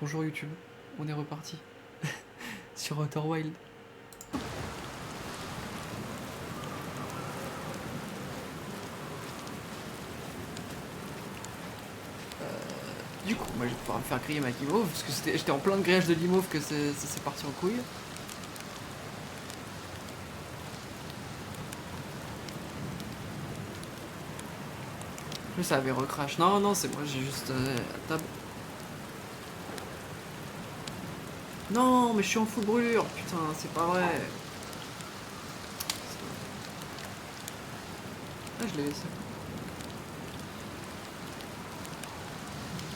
bonjour YouTube, on est reparti sur Outer Wild. Du coup, moi je vais pouvoir me faire griller ma guimauve, parce que j'étais en plein de grillage de guimauve que ça s'est parti en couille. En plus ça avait recrash. Non, non, c'est moi, j'ai juste la table. Non, mais je suis en full brûlure, putain, c'est pas vrai. Ah, je l'ai laissé.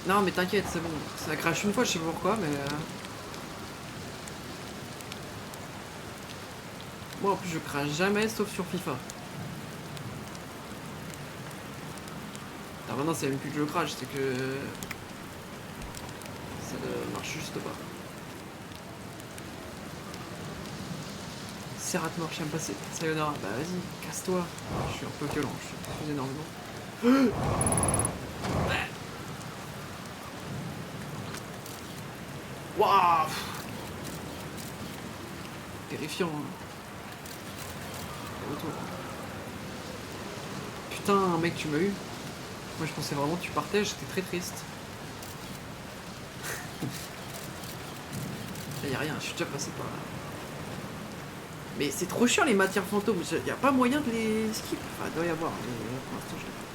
Non, mais t'inquiète, c'est bon. Ça crache une fois, je sais pas pourquoi, mais... Moi, en plus, je crache jamais, sauf sur FIFA. Alors maintenant, c'est même plus que je crache, c'est que... ça ne marche juste pas. Serrat-mort, j'aime pas, sayonara. Bah vas-y, casse-toi. Je suis un peu violent, je suis énormément. Waouh, terrifiant, hein. Retour. Putain, mec, tu m'as eu. Moi, je pensais vraiment que tu partais, j'étais très triste. Là, y a rien, je suis déjà passé par là. Mais c'est trop chiant les matières fantômes, y a pas moyen de les skip. Enfin, il doit y avoir, mais pour l'instant, je l'ai pas.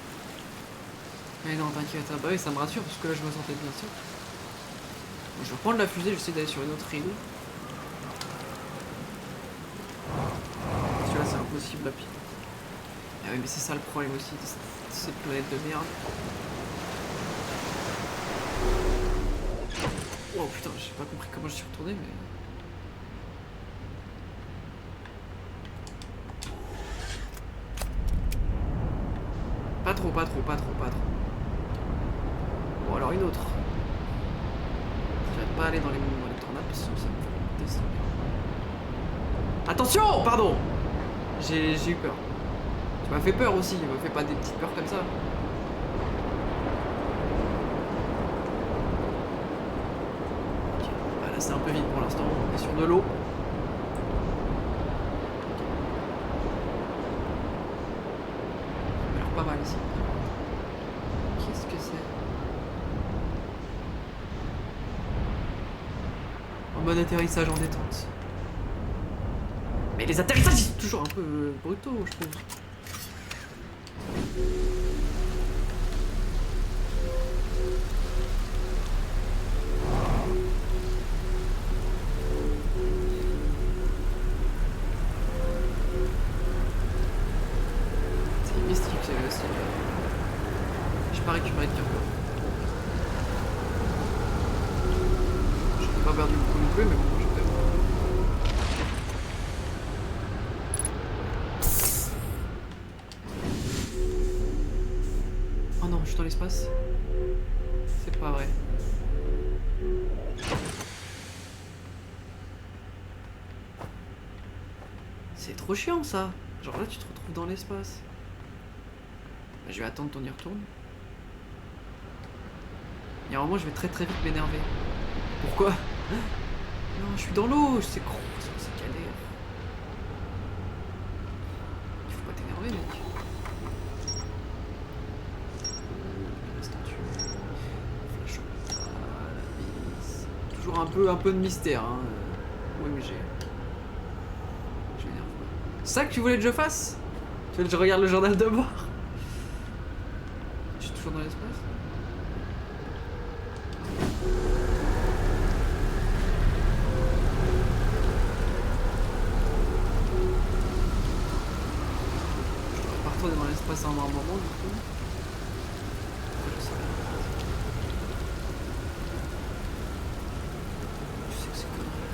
Mais non, t'inquiète, ah bah oui, ça me rassure, parce que là, je me sentais bien sûr. Bon, je vais reprendre la fusée, j'essaie d'aller sur une autre île. Celui-là, c'est impossible à pied. Ah oui, mais c'est ça le problème aussi de cette planète de merde. Oh putain, j'ai pas compris comment je suis retourné, mais... Pas trop, pas trop, pas trop, pas trop. Bon, alors une autre. Je vais pas aller dans les tornades, parce que ça me fait descendre. Attention, pardon. J'ai eu peur. Tu m'as fait peur aussi, il me fait pas des petites peurs comme ça. Okay. Ah, là c'est un peu vide pour l'instant, on est sur de l'eau. Ça a l'air pas mal ici. Qu'est-ce que c'est? En mode atterrissage en détente. Mais les atterrissages ils sont toujours un peu brutaux, je trouve. C'est mystique, j'ai pas récupéré de cargo. Je n'ai pas perdu beaucoup non plus, mais bon, je peux. Oh non, je suis dans l'espace. C'est pas vrai. C'est trop chiant ça. Genre là tu te retrouves dans l'espace. Bah, je vais attendre qu'on y retourne. Il y a un moment je vais très vite m'énerver. Pourquoi? Non, je suis dans l'eau, c'est con, c'est galère. Il faut pas t'énerver mec. Toujours un peu de mystère hein. Oui mais j'ai... Je m'énerve pas. C'est ça que tu voulais que je fasse? Tu veux que je regarde le journal de bord? Je suis toujours dans l'espace. Je devrais pas retourner dans l'espace en un moment du coup. Je sais pas. Je sais que c'est connerie.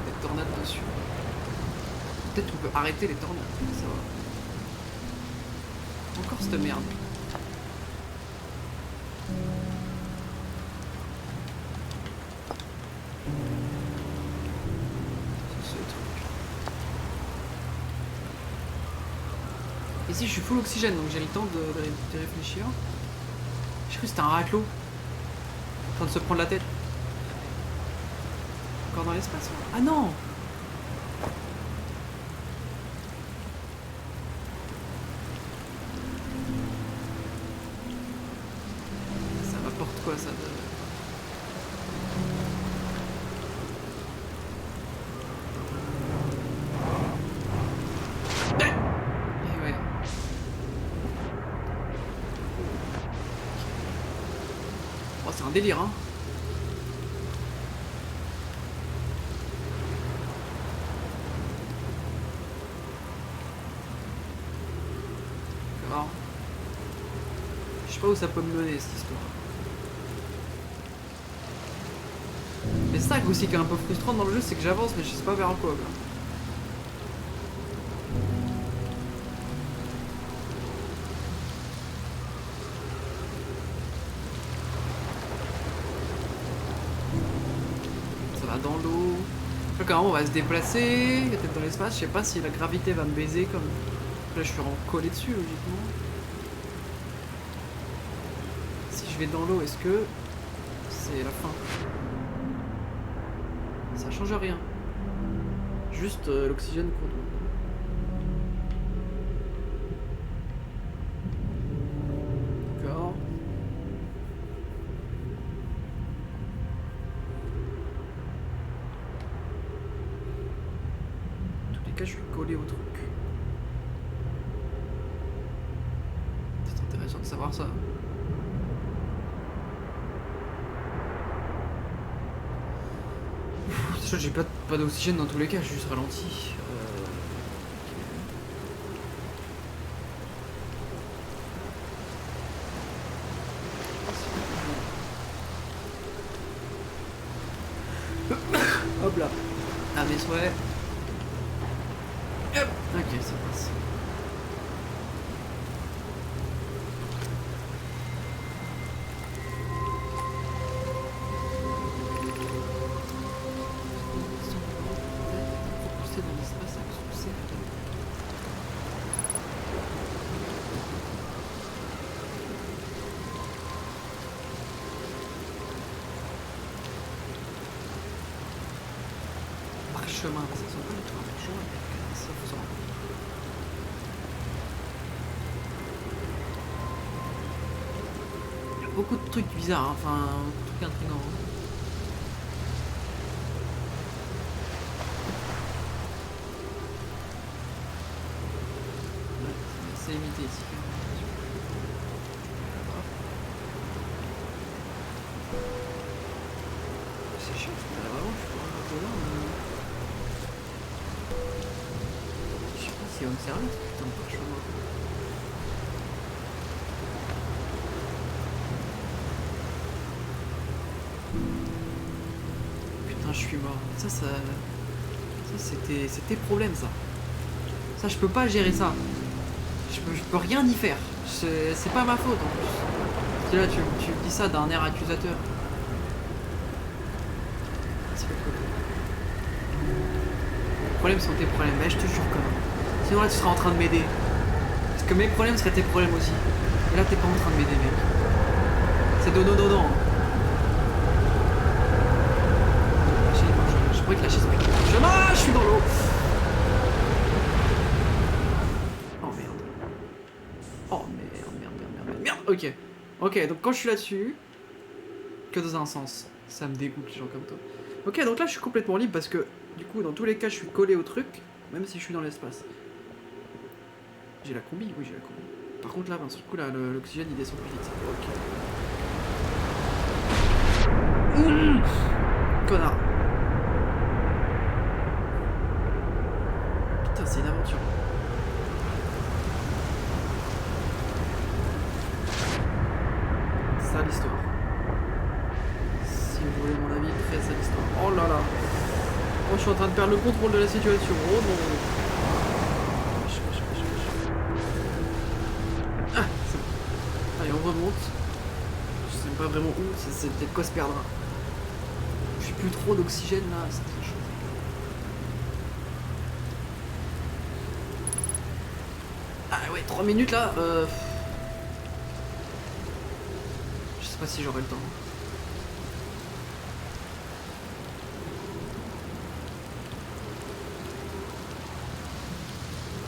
Des tornades dessus. Peut-être qu'on peut arrêter les tornades, ça va. Encore cette merde. Ce truc. Ici je suis full oxygène donc j'ai le temps de réfléchir. J'ai cru que c'était un raclo. En train de se prendre la tête. Encore dans l'espace. Ah non! Ça m'apporte quoi ça de... C'est un délire, hein. Alors, je sais pas où ça peut me mener cette histoire. Mais c'est ça aussi qui est un peu frustrant dans le jeu, c'est que j'avance mais je sais pas vers quoi. Ça va dans l'eau. Là quand même on va se déplacer, il y a peut-être dans l'espace, je sais pas si la gravité va me baiser comme... Là je suis collé dessus logiquement. Si je vais dans l'eau, est-ce que c'est la fin? Ça change rien. Juste l'oxygène court. D'accord. En tous les cas, je suis collé au truc. C'est intéressant de savoir ça. J'ai pas d'oxygène dans tous les cas, je suis juste ralenti. Hop là. À mes souhaits. Hop. Ok, ça passe. Chemin, ça sent pas du tout un chemin, ça vous en... Il y a beaucoup de trucs bizarres, hein. Enfin, trucs intrigants. Ouais, c'est limité ici. C'est chiant, parce que là-bas, je suis pas là, mais... C'est un service, putain de parchemin. Putain, je suis mort. Ça c'était problème ça. Ça, je peux pas gérer ça. Je peux rien y faire. C'est pas ma faute en plus. Tu là, tu me dis ça d'un air accusateur. C'est le côté. Les problèmes sont tes problèmes. Mais je te jure quand même. Sinon là tu seras en train de m'aider. Parce que mes problèmes seraient tes problèmes aussi. Et là t'es pas en train de m'aider mec. C'est dodo. Je pourrais te lâcher ce mec. Je suis dans l'eau. Oh merde. Oh merde. Ok, donc quand je suis là-dessus, que dans un sens, ça me dégoûte les gens comme toi. Ok, donc là je suis complètement libre parce que du coup dans tous les cas je suis collé au truc, même si je suis dans l'espace. J'ai la combi? Oui, j'ai la combi. Par contre, là, d'un seul coup, l'oxygène il descend plus vite. Ok. Connard. Putain, c'est une aventure. Ça, l'histoire. Si vous voulez mon avis, très sale histoire. Oh là là. Oh, je suis en train de perdre le contrôle de la situation. Oh non. On remonte. Je sais pas vraiment où, c'est peut-être quoi se perdre. J'ai plus trop d'oxygène là, c'est très chaud. Ah ouais, 3 minutes là. Je sais pas si j'aurai le temps.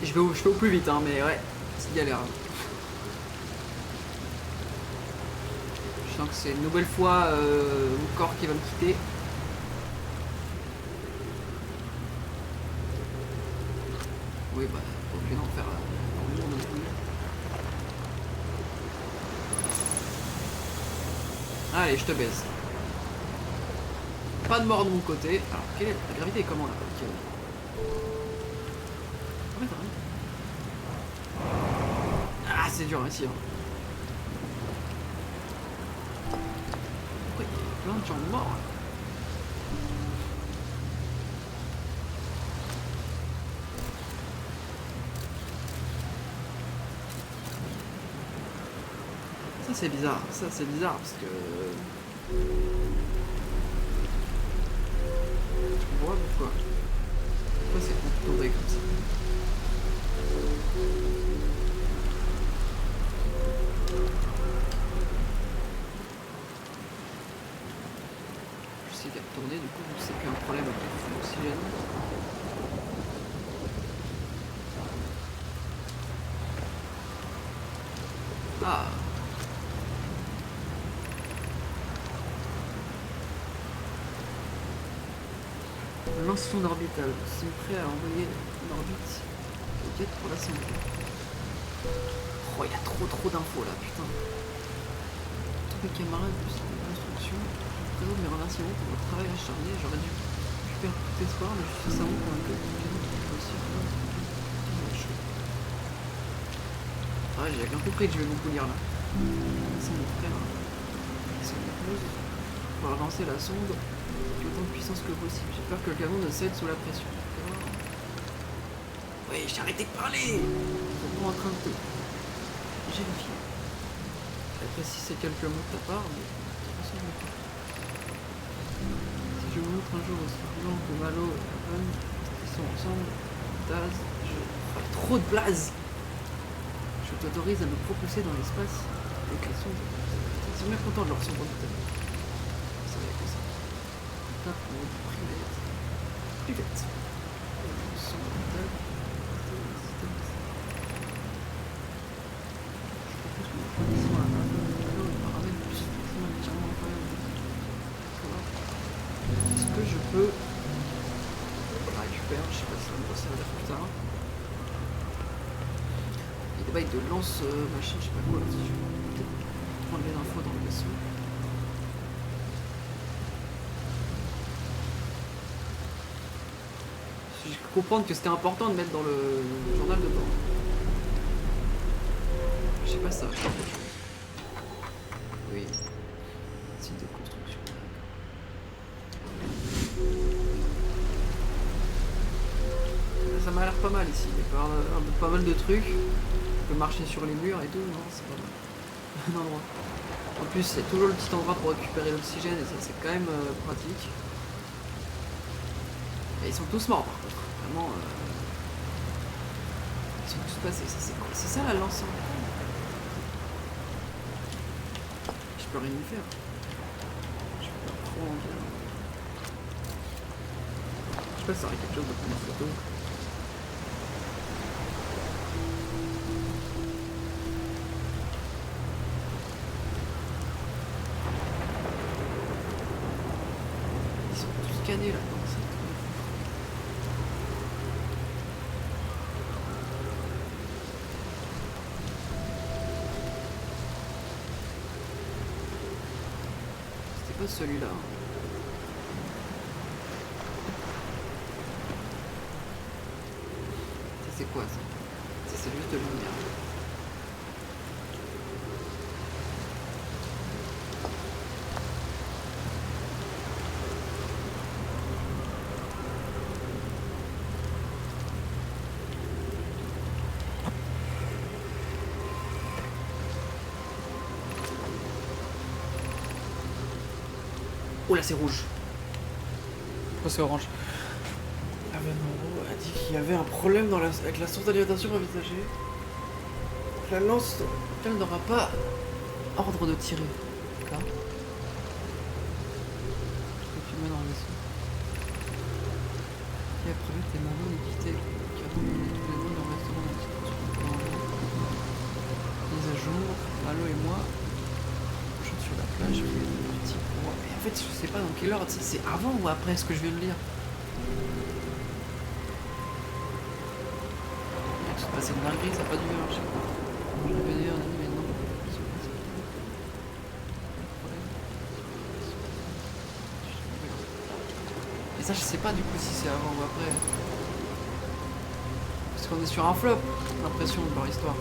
Je fais au plus vite, hein, mais ouais, c'est galère. Je sens que c'est une nouvelle fois mon corps qui va me quitter. Oui, bah, pas obligé d'en faire dans le monde non plus. Allez, je te baise. Pas de mort de mon côté. Alors, quelle est la gravité est comment là? Ok. Ah, c'est dur ici. Hein. Pourquoi il y a plein de gens morts là? Ça c'est bizarre, parce que... Je vois pourquoi. Pourquoi c'est tombé comme ça? Je sais qu'il y a tourné, du coup c'est qu'il y a un problème avec l'oxygène. Ah. Lance sonde orbitale. C'est prêt à envoyer une orbite roquette pour la santé. Oh, il y a trop d'infos là, putain. Tous mes camarades plus l'instruction. Je présente mes remerciements pour votre travail acharné. J'aurais dû faire tout espoir, mais je suis sincèrement convaincu que c'est possible. Ouais, j'ai bien compris que je vais beaucoup lire là. C'est mon frère. C'est mon épouse. Pour avancer la sonde avec autant de puissance que possible. J'ai peur que le camion ne cède sous la pression. Oui, j'ai arrêté de parler. C'est vraiment en train de te... J'ai le fil. J'apprécie ces quelques mots de ta part, mais ça ne ressemble pas. Si je vous montre un jour aussi blanc que Malo et Avan, qui sont ensemble, Daz, je ferai trop de blaze. Je t'autorise à me propulser dans l'espace avec la sonde. Je suis bien content de leur sonde orbitale. Ça va être comme ça. Tape en mode private. Private. Sonde orbitale. Est-ce que je peux la récupérer? Je sais pas si ça va me servir plus tard. Il y a des bails de lance machin, je sais pas quoi. Si je vais peut-être prendre les infos dans le vaisseau. J'ai cru comprendre que c'était important de mettre dans le journal de bord. Je sais pas ça, je sais pas autre chose. Oui. Site de construction. Ça m'a l'air pas mal ici. Il y a pas mal de trucs. On peut marcher sur les murs et tout. Non, c'est pas mal. Un endroit. En plus, c'est toujours le petit endroit pour récupérer l'oxygène et ça, c'est quand même pratique. Et ils sont tous morts par contre. Vraiment. Ils sont tous passés. Ça, c'est quoi? C'est ça la lance en Je peux rien y faire. Je peux pas trop en faire. Je sais pas si ça aurait quelque chose de prendre une photo. Ils sont tous scannés là-dedans. C'était pas celui-là. C'est quoi ça? Ça c'est juste de lumière. Oh là c'est rouge. Pourquoi c'est orange? Avan a dit qu'il y avait un problème avec la source d'alimentation envisagée. La lance, elle n'aura pas ordre de tirer. Là. Tu mets dans le vaisseau. Et après, t'es marrant d'équiter. Car tous les deux dans le restaurant mise à jour, Malo et moi, je suis sur la plage, je fais des petits poids. Et en fait, je sais pas dans quelle heure, c'est avant ou après ce que je viens de lire. C'est passé une dinguerie, ça n'a pas dû marcher. Je vais dire, mais non. Et ça, je sais pas du coup si c'est avant ou après. Parce qu'on est sur un flop, j'ai l'impression de leur histoire.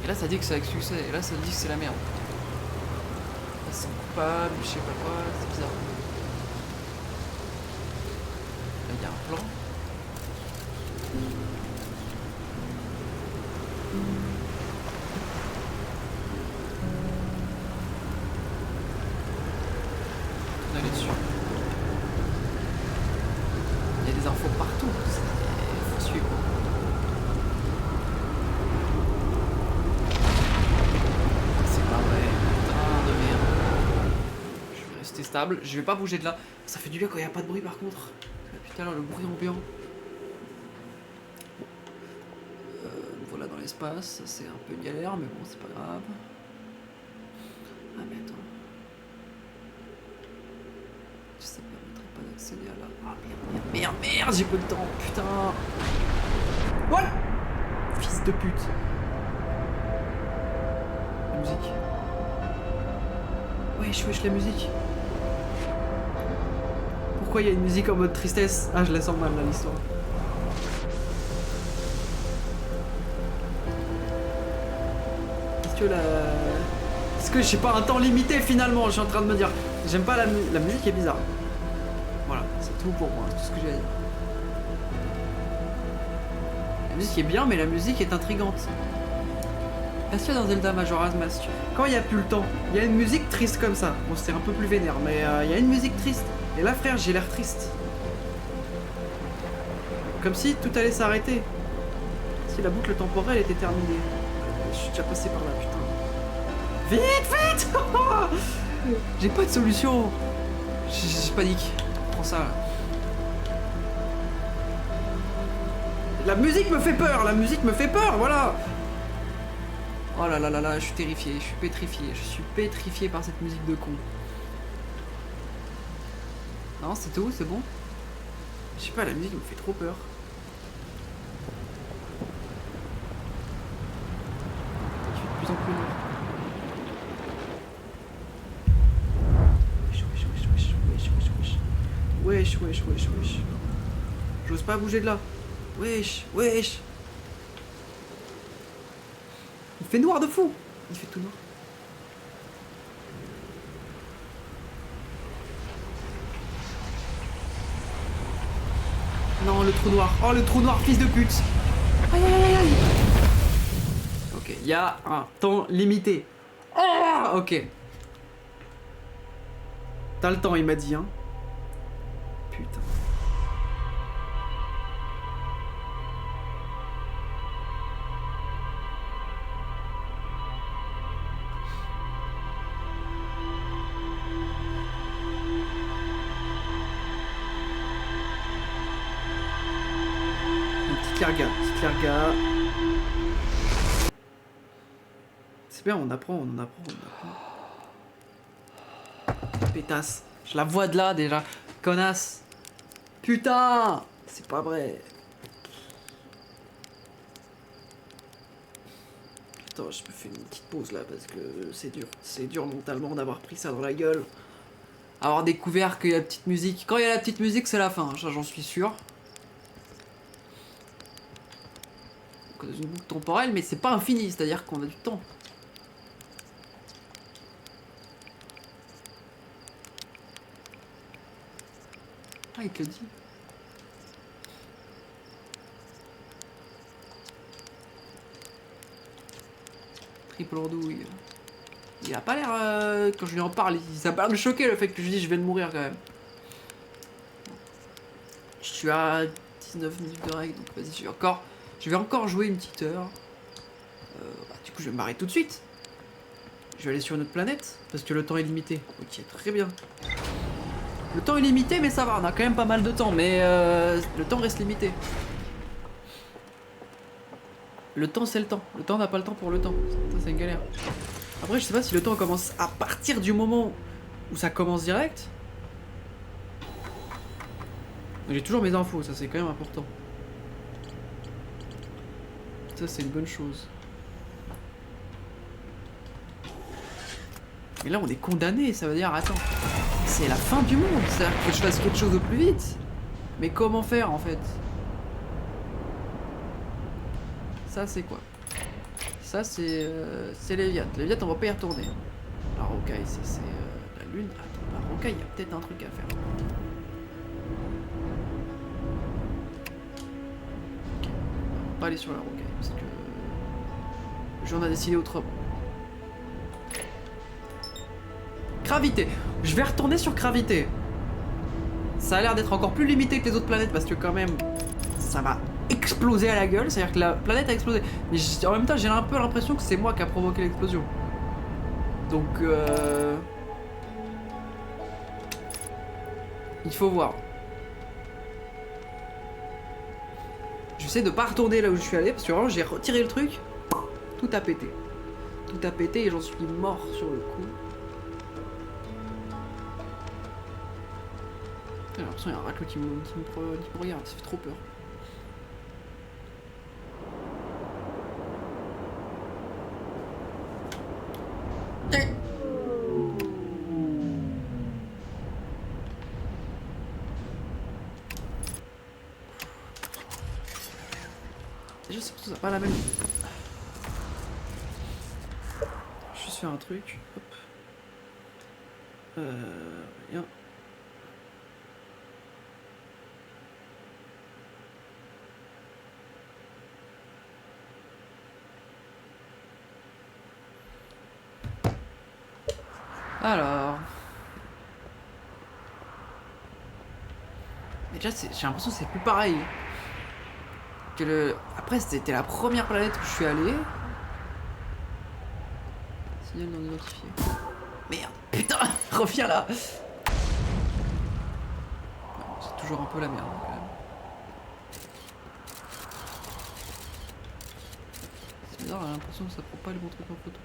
Et là, ça dit que c'est avec succès, et là, ça dit que c'est la merde. Là, ils sont coupables, je sais pas quoi, c'est bizarre. Là, il y a un plan. On est dessus. Il y a des infos partout, il faut suivre. C'est pas vrai, putain de merde. Je vais rester stable, je vais pas bouger de là. Ça fait du bien quand il n'y a pas de bruit par contre. Putain, là, le bruit ambiant. Voilà dans l'espace, c'est un peu galère, mais bon, c'est pas grave. Ah, mais attends. Ça permettrait pas d'accéder à la... Ah merde, j'ai pas le temps, putain. What? Fils de pute. La musique. Wesh, la musique. Pourquoi il y a une musique en mode tristesse? Ah, je la sens mal, là, l'histoire. Est-ce que j'ai pas un temps limité finalement? Je suis en train de me dire. J'aime pas la musique est bizarre. Voilà, c'est tout pour moi, c'est tout ce que j'ai à dire. La musique est bien, mais la musique est intrigante. Est-ce qu'il y a dans Zelda Majora's Mask, quand il n'y a plus le temps, il y a une musique triste comme ça. Bon, c'est un peu plus vénère, mais il y a une musique triste. Et là, frère, j'ai l'air triste. Comme si tout allait s'arrêter. Si la boucle temporelle était terminée. Je suis déjà passé par là, putain. Vite J'ai pas de solution. Je panique. Prends ça. Là. La musique me fait peur, voilà. Oh là là là là, je suis terrifié, je suis pétrifié par cette musique de con. Non, c'est tout, c'est bon. Je sais pas, la musique me fait trop peur. Je suis de plus en plus lourd. Wesh. J'ose pas bouger de là. Wesh. Il fait noir de fou. Il fait tout noir. Non, le trou noir. Oh, le trou noir, fils de pute. Aïe. Ok, il y a un temps limité. Oh, ok. T'as le temps, il m'a dit, hein. Putain. Petite larga. C'est bien, on apprend. Pétasse. Je la vois de là déjà. Connasse. Putain. C'est pas vrai. Putain, je me fais une petite pause là parce que c'est dur. C'est dur mentalement d'avoir pris ça dans la gueule. Avoir découvert qu'il y a la petite musique. Quand il y a la petite musique, c'est la fin. J'en suis sûr. Dans une boucle temporelle, mais c'est pas infini, c'est-à-dire qu'on a du temps. Ah, il te le dit. Triple andouille. Il a pas l'air, quand je lui en parle, ça a pas l'air de me choquer le fait que je dis je vais le mourir quand même. Je suis à 19 minutes de règle, donc vas-y, je vais encore jouer une petite heure. Du coup, je vais me barrer tout de suite. Je vais aller sur une autre planète, parce que le temps est limité. Ok, très bien. Le temps est limité, mais ça va, on a quand même pas mal de temps, mais le temps reste limité. Le temps, c'est le temps. Le temps n'a pas le temps pour le temps. Ça, c'est une galère. Après, je sais pas si le temps commence à partir du moment où ça commence direct. J'ai toujours mes infos, ça c'est quand même important. Ça, c'est une bonne chose. Mais là, on est condamné, ça veut dire, attends, c'est la fin du monde, c'est-à-dire qu'il faut que je fasse quelque chose au plus vite. Mais comment faire, en fait? Ça, c'est quoi? Ça, c'est Léviat. Léviat, on va pas y retourner. La rocaille, ça, c'est la lune. Attends, la rocaille, il y a peut-être un truc à faire. Ok, on va pas aller sur la rocaille, parce que... j'en ai décidé autrement. Gravité. Je vais retourner sur gravité. Ça a l'air d'être encore plus limité que les autres planètes parce que quand même ça va exploser à la gueule. C'est-à-dire que la planète a explosé. Mais en même temps j'ai un peu l'impression que c'est moi qui a provoqué l'explosion. Donc il faut voir. J'essaie de pas retourner là où je suis allé parce que vraiment j'ai retiré le truc. Tout a pété. Tout a pété et j'en suis mort sur le coup. J'ai l'impression qu'il y a un raclot qui me regarde, ça fait trop peur. Déjà, c'est surtout ça, pas la même. Je vais juste faire un truc. Hop. Rien. Alors. Mais déjà, j'ai l'impression que c'est plus pareil. Que le... Après, c'était la première planète où je suis allé. Signal non identifié. Merde, putain, reviens là. C'est toujours un peu la merde quand même. C'est bizarre, j'ai l'impression que ça prend pas les bons trucs en photo.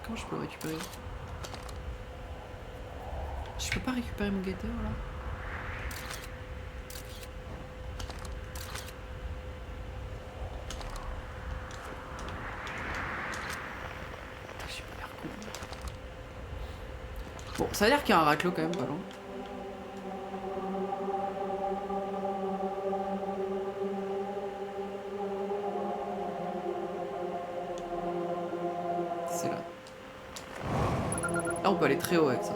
Comment je peux le récupérer? Je peux pas récupérer mon guetteur là? J'ai pas l'air con. Bon, ça a l'air qu'il y a un raclot quand même pas loin. C'est là. Là on peut aller très haut avec ça.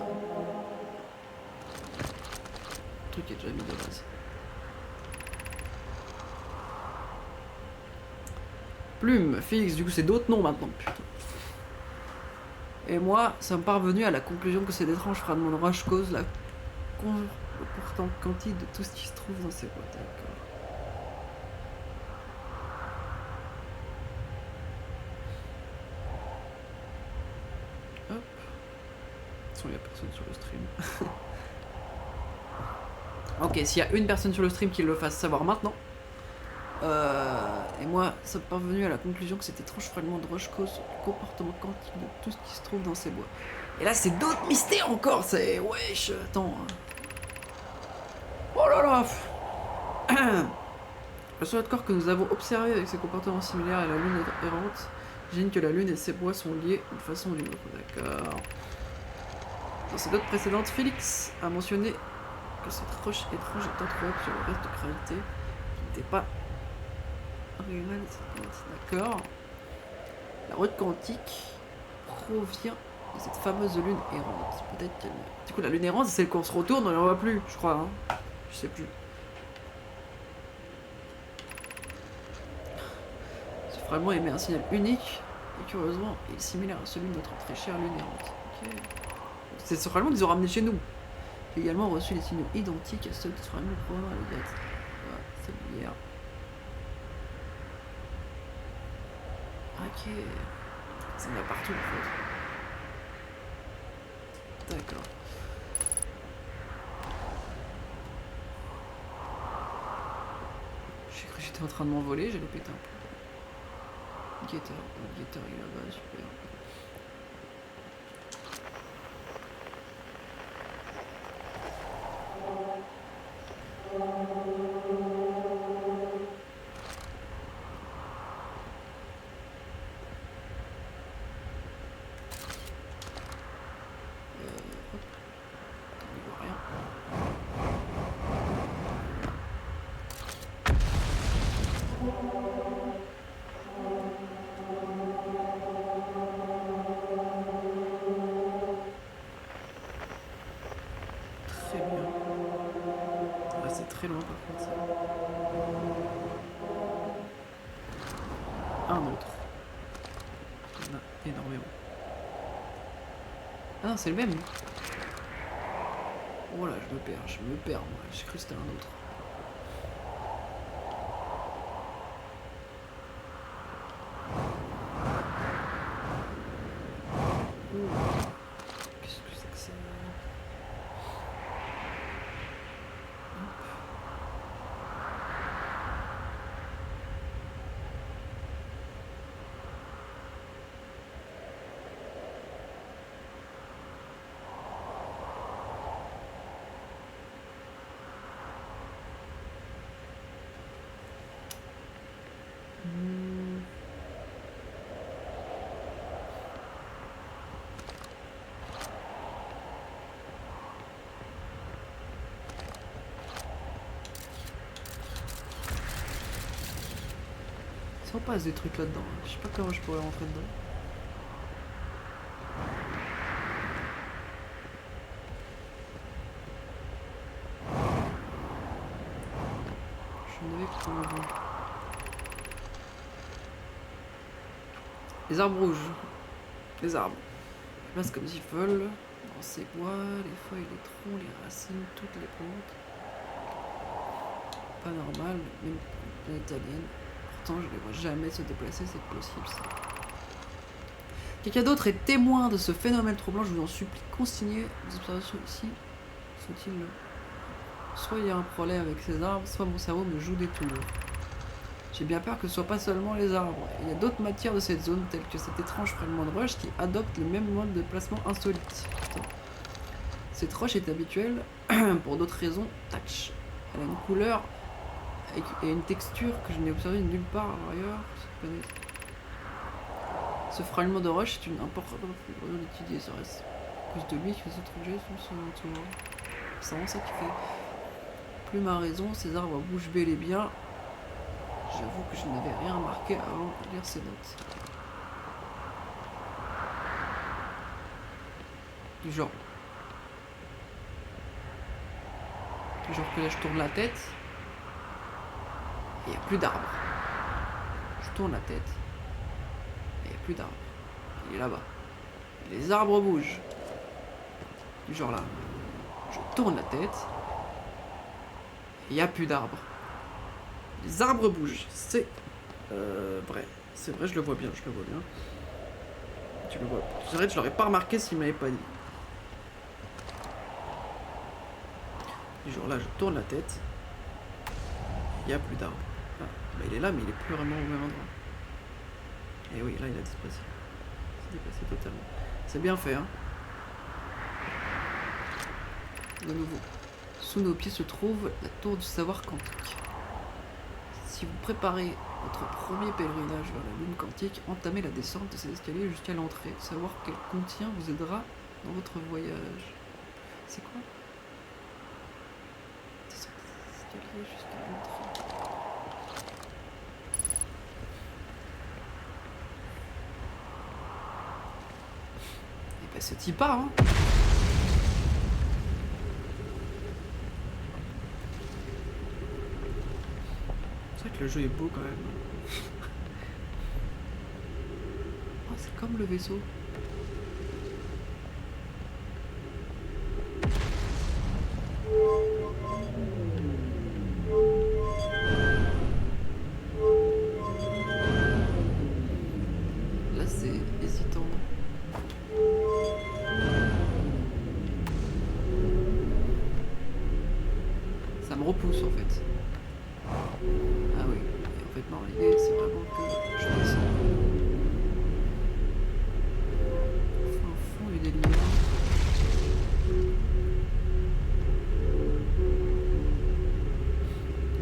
Le truc est déjà mis de base. Plume, Félix, du coup c'est d'autres noms maintenant, putain. Et moi, ça me parvenu à la conclusion que cet étrange fragment de roche cause la pourtant quantité de tout ce qui se trouve dans ces boîtes. Hop. De toute façon, il n'y a personne sur le stream. Ok, s'il y a une personne sur le stream qui le fasse savoir maintenant. Et moi, ça m'est parvenu à la conclusion que cet étrange fragment de roche cause le comportement quantique de tout ce qui se trouve dans ces bois. Et là, c'est d'autres mystères encore, c'est... Wesh, attends. Oh là là. Le seul corps que nous avons observé avec ses comportements similaires à la lune errante, j'imagine que la lune et ses bois sont liés d'une façon ou d'une autre. D'accord. Dans ses notes précédentes, Félix a mentionné que cette roche étrange est introuvable sur le reste de gravité, qui n'était pas régionale de cette planète. D'accord. La route quantique provient de cette fameuse lune errante. Peut-être qu'elle... Du coup, la lune errante, c'est celle qu'on se retourne, on ne la voit plus, je crois. Hein. Je sais plus. Ce fragment émet un signal unique et curieusement, il est similaire à celui de notre très chère lune errante. Ok. Ces fragments, ils ont ramené chez nous. J'ai également reçu des signaux identiques à ceux qui fragments probablement à l'égard. Voilà, c'est hier. Ok. Ça va partout en fait. D'accord. J'ai cru que j'étais en train de m'envoler, j'allais péter un peu. Guetteur, il est là-bas, super. Très bien. Ah, c'est très loin par contre ça. Un autre. Il y en a énormément. Ah non, c'est le même. Oh là, je me perds moi. J'ai cru que c'était un autre. Qu'est-ce que c'est que ça? Ça en passe des trucs là-dedans. Je sais pas comment je pourrais rentrer dedans. Je n'avais plus envie. Les arbres rouges. Les arbres. Ils passent comme ils veulent. Dans ces bois, les feuilles, les troncs, les racines, toutes les plantes. Pas normal, même pour une italienne. Pourtant, je les vois jamais se déplacer, c'est possible ça. Quelqu'un d'autre est témoin de ce phénomène troublant, je vous en supplie, consignez vos observations ici. Sont-ils soit il y a un problème avec ces arbres, soit mon cerveau me joue des tours. J'ai bien peur que ce soit pas seulement les arbres. Il y a d'autres matières de cette zone, telles que cet étrange fragment de roche qui adopte le même mode de placement insolite. Putain. Cette roche est habituelle pour d'autres raisons. Tatch. Elle a une couleur et une texture que je n'ai observée nulle part ailleurs. Ce fragment de roche est une importante d'étudier. Ça reste à cause de lui que les autres objets sont son entourage. C'est vraiment ça qui fait. Plume a raison, ces arbres bougent bel et bien. J'avoue que je n'avais rien remarqué avant de lire ces notes. Du genre que là je tourne la tête et il n'y a plus d'arbres. Je tourne la tête et il n'y a plus d'arbres. Il est là-bas. Les arbres bougent. Du genre là. Je tourne la tête et il n'y a plus d'arbres. Les arbres bougent. C'est vrai. C'est vrai, je le vois bien, je le vois bien. Tu le vois. C'est vrai que je l'aurais pas remarqué s'il m'avait pas dit. Du genre là, je tourne la tête. Il n'y a plus d'arbres. Ah, bah il est là, mais il est plus vraiment au même endroit. Et oui, là il a disparu. Il s'est déplacé totalement. C'est bien fait, hein. De nouveau. Sous nos pieds se trouve la tour du savoir quantique. Si vous préparez votre premier pèlerinage vers la lune quantique, entamez la descente de ces escaliers jusqu'à l'entrée. Savoir quel contient vous aidera dans votre voyage. C'est quoi? Descente des escaliers jusqu'à l'entrée. Et bah, se dit pas, hein. C'est vrai que le jeu est beau quand même. Oh, c'est comme le vaisseau. pousse en fait. Ah oui, et en fait non, l'idée c'est vraiment que je descends au fond du délire.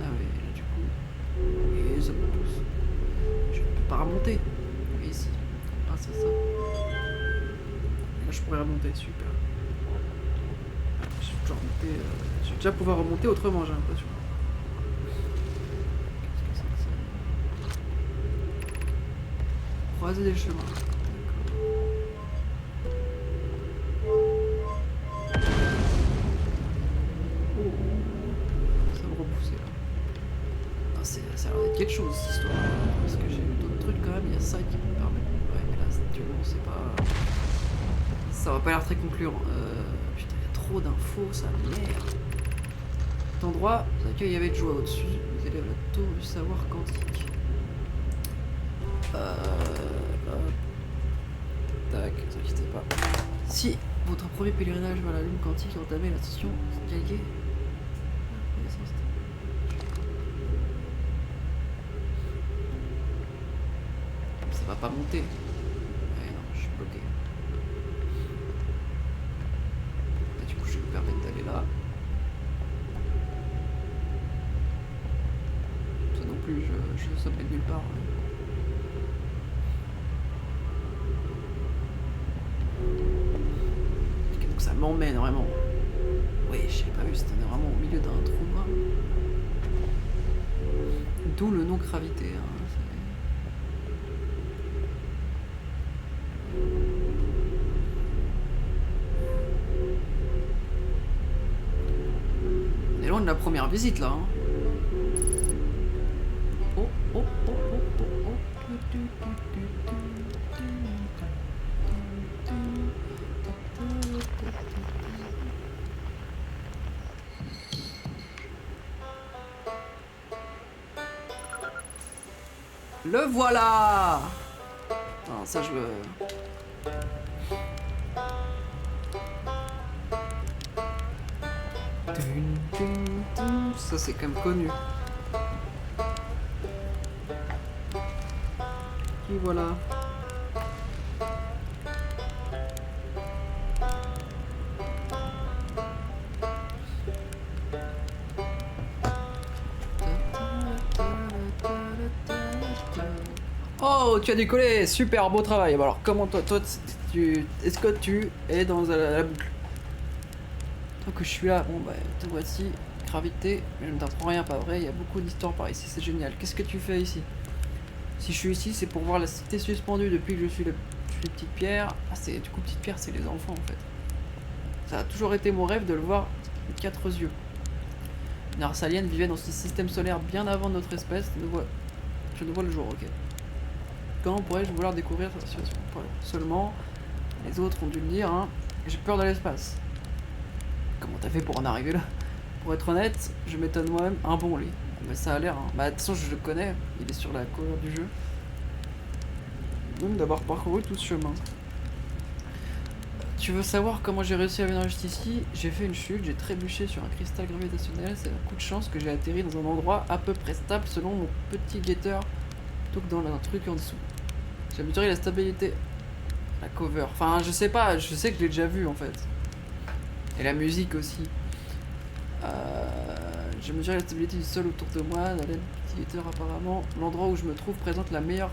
Ah oui, là du coup, et ça me pousse. Je ne peux pas remonter. Et ici, ah c'est ça. Là je pourrais remonter, super. Je vais déjà pouvoir remonter autrement, j'ai l'impression. Qu'est-ce que c'est que ça? Croiser des chemins. Oh, ça va me repousser là. Ah, ça a l'air d'être quelque chose cette histoire. Parce que j'ai eu d'autres trucs quand même, il y a ça qui me permet. Ouais, mais là, actuellement, c'est pas. Ça va pas l'air très concluant. Putain, il y a trop d'infos, ça merde. Cet endroit, vous savez qu'il y avait de joie au-dessus. Vous élève la tour du savoir quantique. Tac, ne vous inquiétez pas. Si votre premier pèlerinage vers la lune quantique est entamé, la station Galguet. Ça va pas monter. Ouais, non, je suis bloqué. Et du coup, je vais me permettre d'aller là. Ça non plus, je sommeille nulle part. Donc ça m'emmène vraiment. Oui, j'ai pas vu, c'était vraiment au milieu d'un trou noir. D'où le nom gravité. Hein. On est loin de la première visite là. Hein. Oh, oh, oh, oh, oh, oh. Le voilà! Non, ça je le... Ça c'est quand même connu. Et voilà. Oh, tu as décollé, super beau travail. Alors comment toi est-ce que tu es dans la boucle? Tant que je suis là, bon bah te voici, gravité, mais je ne t'apprends rien, pas vrai, il y a beaucoup d'histoires par ici, c'est génial. Qu'est-ce que tu fais ici? Si je suis ici, c'est pour voir la cité suspendue depuis que je suis les petites pierres. Ah, c'est du coup petite pierre, c'est les enfants en fait. Ça a toujours été mon rêve de le voir de 4 yeux. Une race alien vivait dans ce système solaire bien avant notre espèce. Je ne vois le jour, ok. Quand pourrais-je vouloir découvrir cette situation? Seulement, les autres ont dû le dire, hein. J'ai peur de l'espace. Comment t'as fait pour en arriver là? Pour être honnête, je m'étonne moi-même. Un bon lui. Mais ça a l'air, hein. Bah de toute façon je le connais, il est sur la cover du jeu. Donc d'avoir parcouru tout ce chemin. Tu veux savoir comment j'ai réussi à venir jusqu'ici? J'ai fait une chute, j'ai trébuché sur un cristal gravitationnel, c'est un coup de chance que j'ai atterri dans un endroit à peu près stable selon mon petit guetteur, plutôt que dans un truc en dessous. J'ai mesuré la stabilité. La cover. Enfin je sais pas, je sais que je l'ai déjà vu en fait. Et la musique aussi. J'ai mesuré la stabilité du sol autour de moi, dans l'aide du guetteur apparemment. L'endroit où je me trouve présente la meilleure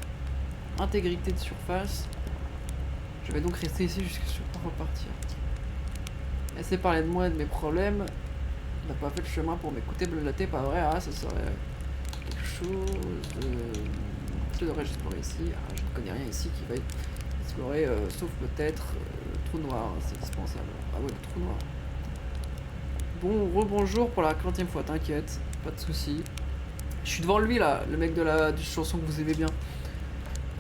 intégrité de surface. Je vais donc rester ici jusqu'à ce que je repartir. Laissez parler de moi et de mes problèmes. On n'a pas fait le chemin pour m'écouter blablater, pas vrai? Ah, ça serait quelque chose. Je devrais explorer ici. Ah, je ne connais rien ici qui va être exploré, sauf peut-être le trou noir. C'est indispensable. Ah ouais, le trou noir. Bon, rebonjour pour la 40e fois, t'inquiète, pas de soucis. Je suis devant lui là, le mec de la chanson que vous aimez bien.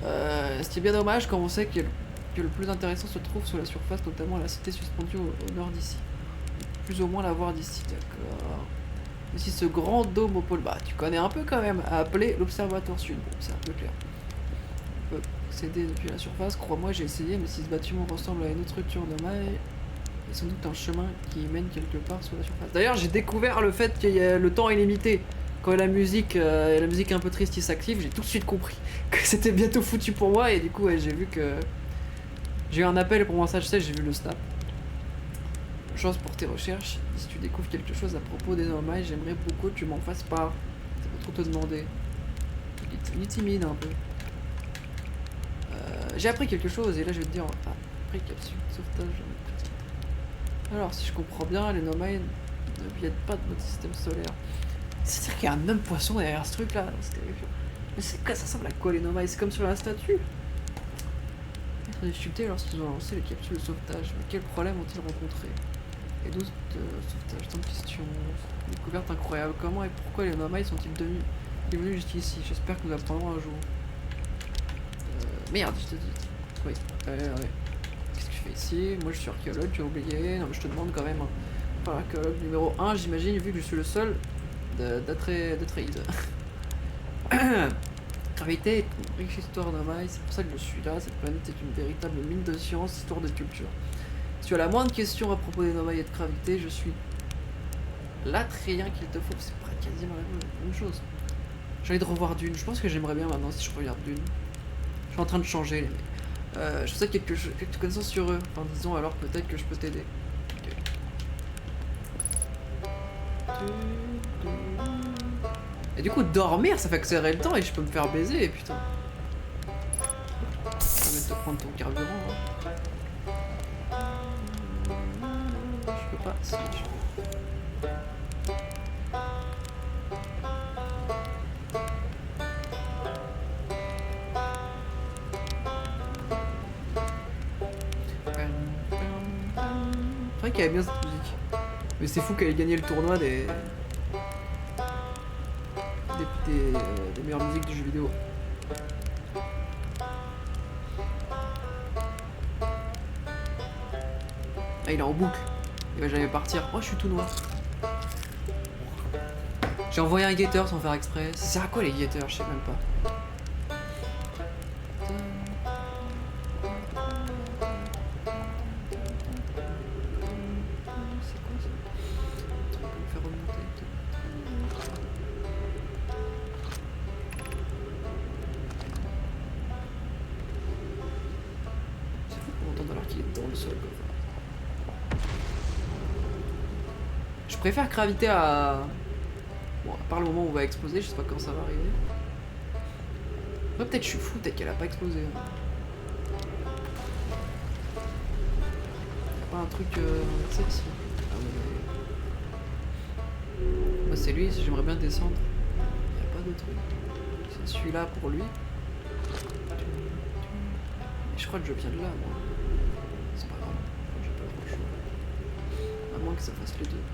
Ce qui est bien dommage quand on sait que le plus intéressant se trouve sous la surface, notamment la cité suspendue au nord d'ici. Plus ou moins la voir d'ici, d'accord. Ici ce grand dôme au pôle bas, tu connais un peu quand même, appelé l'Observatoire Sud, bon c'est un peu clair. On peut accéder depuis la surface, crois-moi j'ai essayé, mais si ce bâtiment ressemble à une autre structure de maille, Il y a sans doute un chemin qui mène quelque part sur la surface. D'ailleurs, j'ai découvert le fait que le temps est limité. Quand la musique un peu triste qui s'active, j'ai tout de suite compris que c'était bientôt foutu pour moi. Et du coup, ouais, j'ai vu que... J'ai eu un appel pour moi, ça je sais, j'ai vu le snap. Chance pour tes recherches. Si tu découvres quelque chose à propos des hommages, j'aimerais beaucoup que tu m'en fasses part. C'est pas trop te demander. Il est timide un peu. J'ai appris quelque chose et là je vais te dire... Ah, après capsule de sauvetage. Alors, si je comprends bien, les Nomai ne viennent pas de notre système solaire. C'est-à-dire qu'il y a un homme poisson derrière ce truc là, c'est terrifiant. Mais c'est quoi, ça ressemble à quoi les Nomai? C'est comme sur la statue. Être difficulté lorsqu'ils ont lancé les capsules de sauvetage. Mais quels problèmes ont-ils rencontré? Et 12 de sauvetage, tant de questions. Découverte incroyable. Comment et pourquoi les Nomai sont-ils devenus jusqu'ici? J'espère que nous apprendrons un jour. Merde, je te dis. Oui, ouais. Qu'est-ce que je fais ici? Moi je suis archéologue, tu as oublié. Non mais je te demande quand même. Voilà, archéologue numéro 1, j'imagine, vu que je suis le seul d'Atreides. Gravité est une riche histoire Nomai, c'est pour ça que je suis là. Cette planète est une véritable mine de science, histoire de culture. Si tu as la moindre question à propos des Nomai et de gravité, je suis l'Atreien qu'il te faut. C'est pas quasiment la même chose. J'ai envie de revoir Dune. Je pense que j'aimerais bien maintenant si je regarde Dune. Je suis en train de changer les mecs. Je sais quelques connaissances sur eux. Enfin disons alors peut-être que je peux t'aider. Okay. Et du coup dormir ça fait accélérer le temps et je peux me faire baiser putain. Je vais te prendre ton carburant. Hein. Je peux pas. Si, je peux. C'est vrai qu'il y avait bien cette musique. Mais c'est fou qu'elle ait gagné le tournoi des meilleures musiques du jeu vidéo. Ah, il est en boucle. Il va jamais partir. Oh, je suis tout noir. J'ai envoyé un guetteur sans faire exprès. Ça sert à quoi les guetteurs? Je sais même pas. Je préfère graviter à... Bon, à part le moment où on va exploser, je sais pas quand ça va arriver. Ouais, peut-être je suis fou, peut-être qu'elle a pas explosé. Y'a pas un truc sexy. Ah ouais. Moi c'est lui, j'aimerais bien descendre. Y'a pas de truc. C'est celui-là pour lui. Et je crois que je viens de là, moi. C'est pas grave, j'ai pas trop le choix. À moins que ça fasse les deux.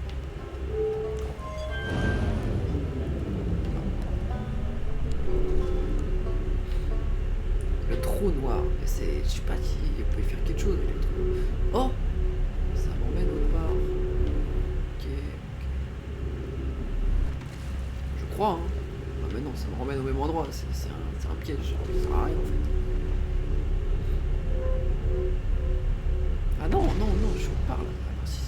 Le trou noir, c'est, je sais pas si il pouvait faire quelque chose avec le trou. Oh, ça m'emmène autre part. Ok. Je crois, hein. Ah mais non, ça me ramène au même endroit, c'est un piège, ça sert à rien en fait. Ah non, je vous parle. Ah non, si.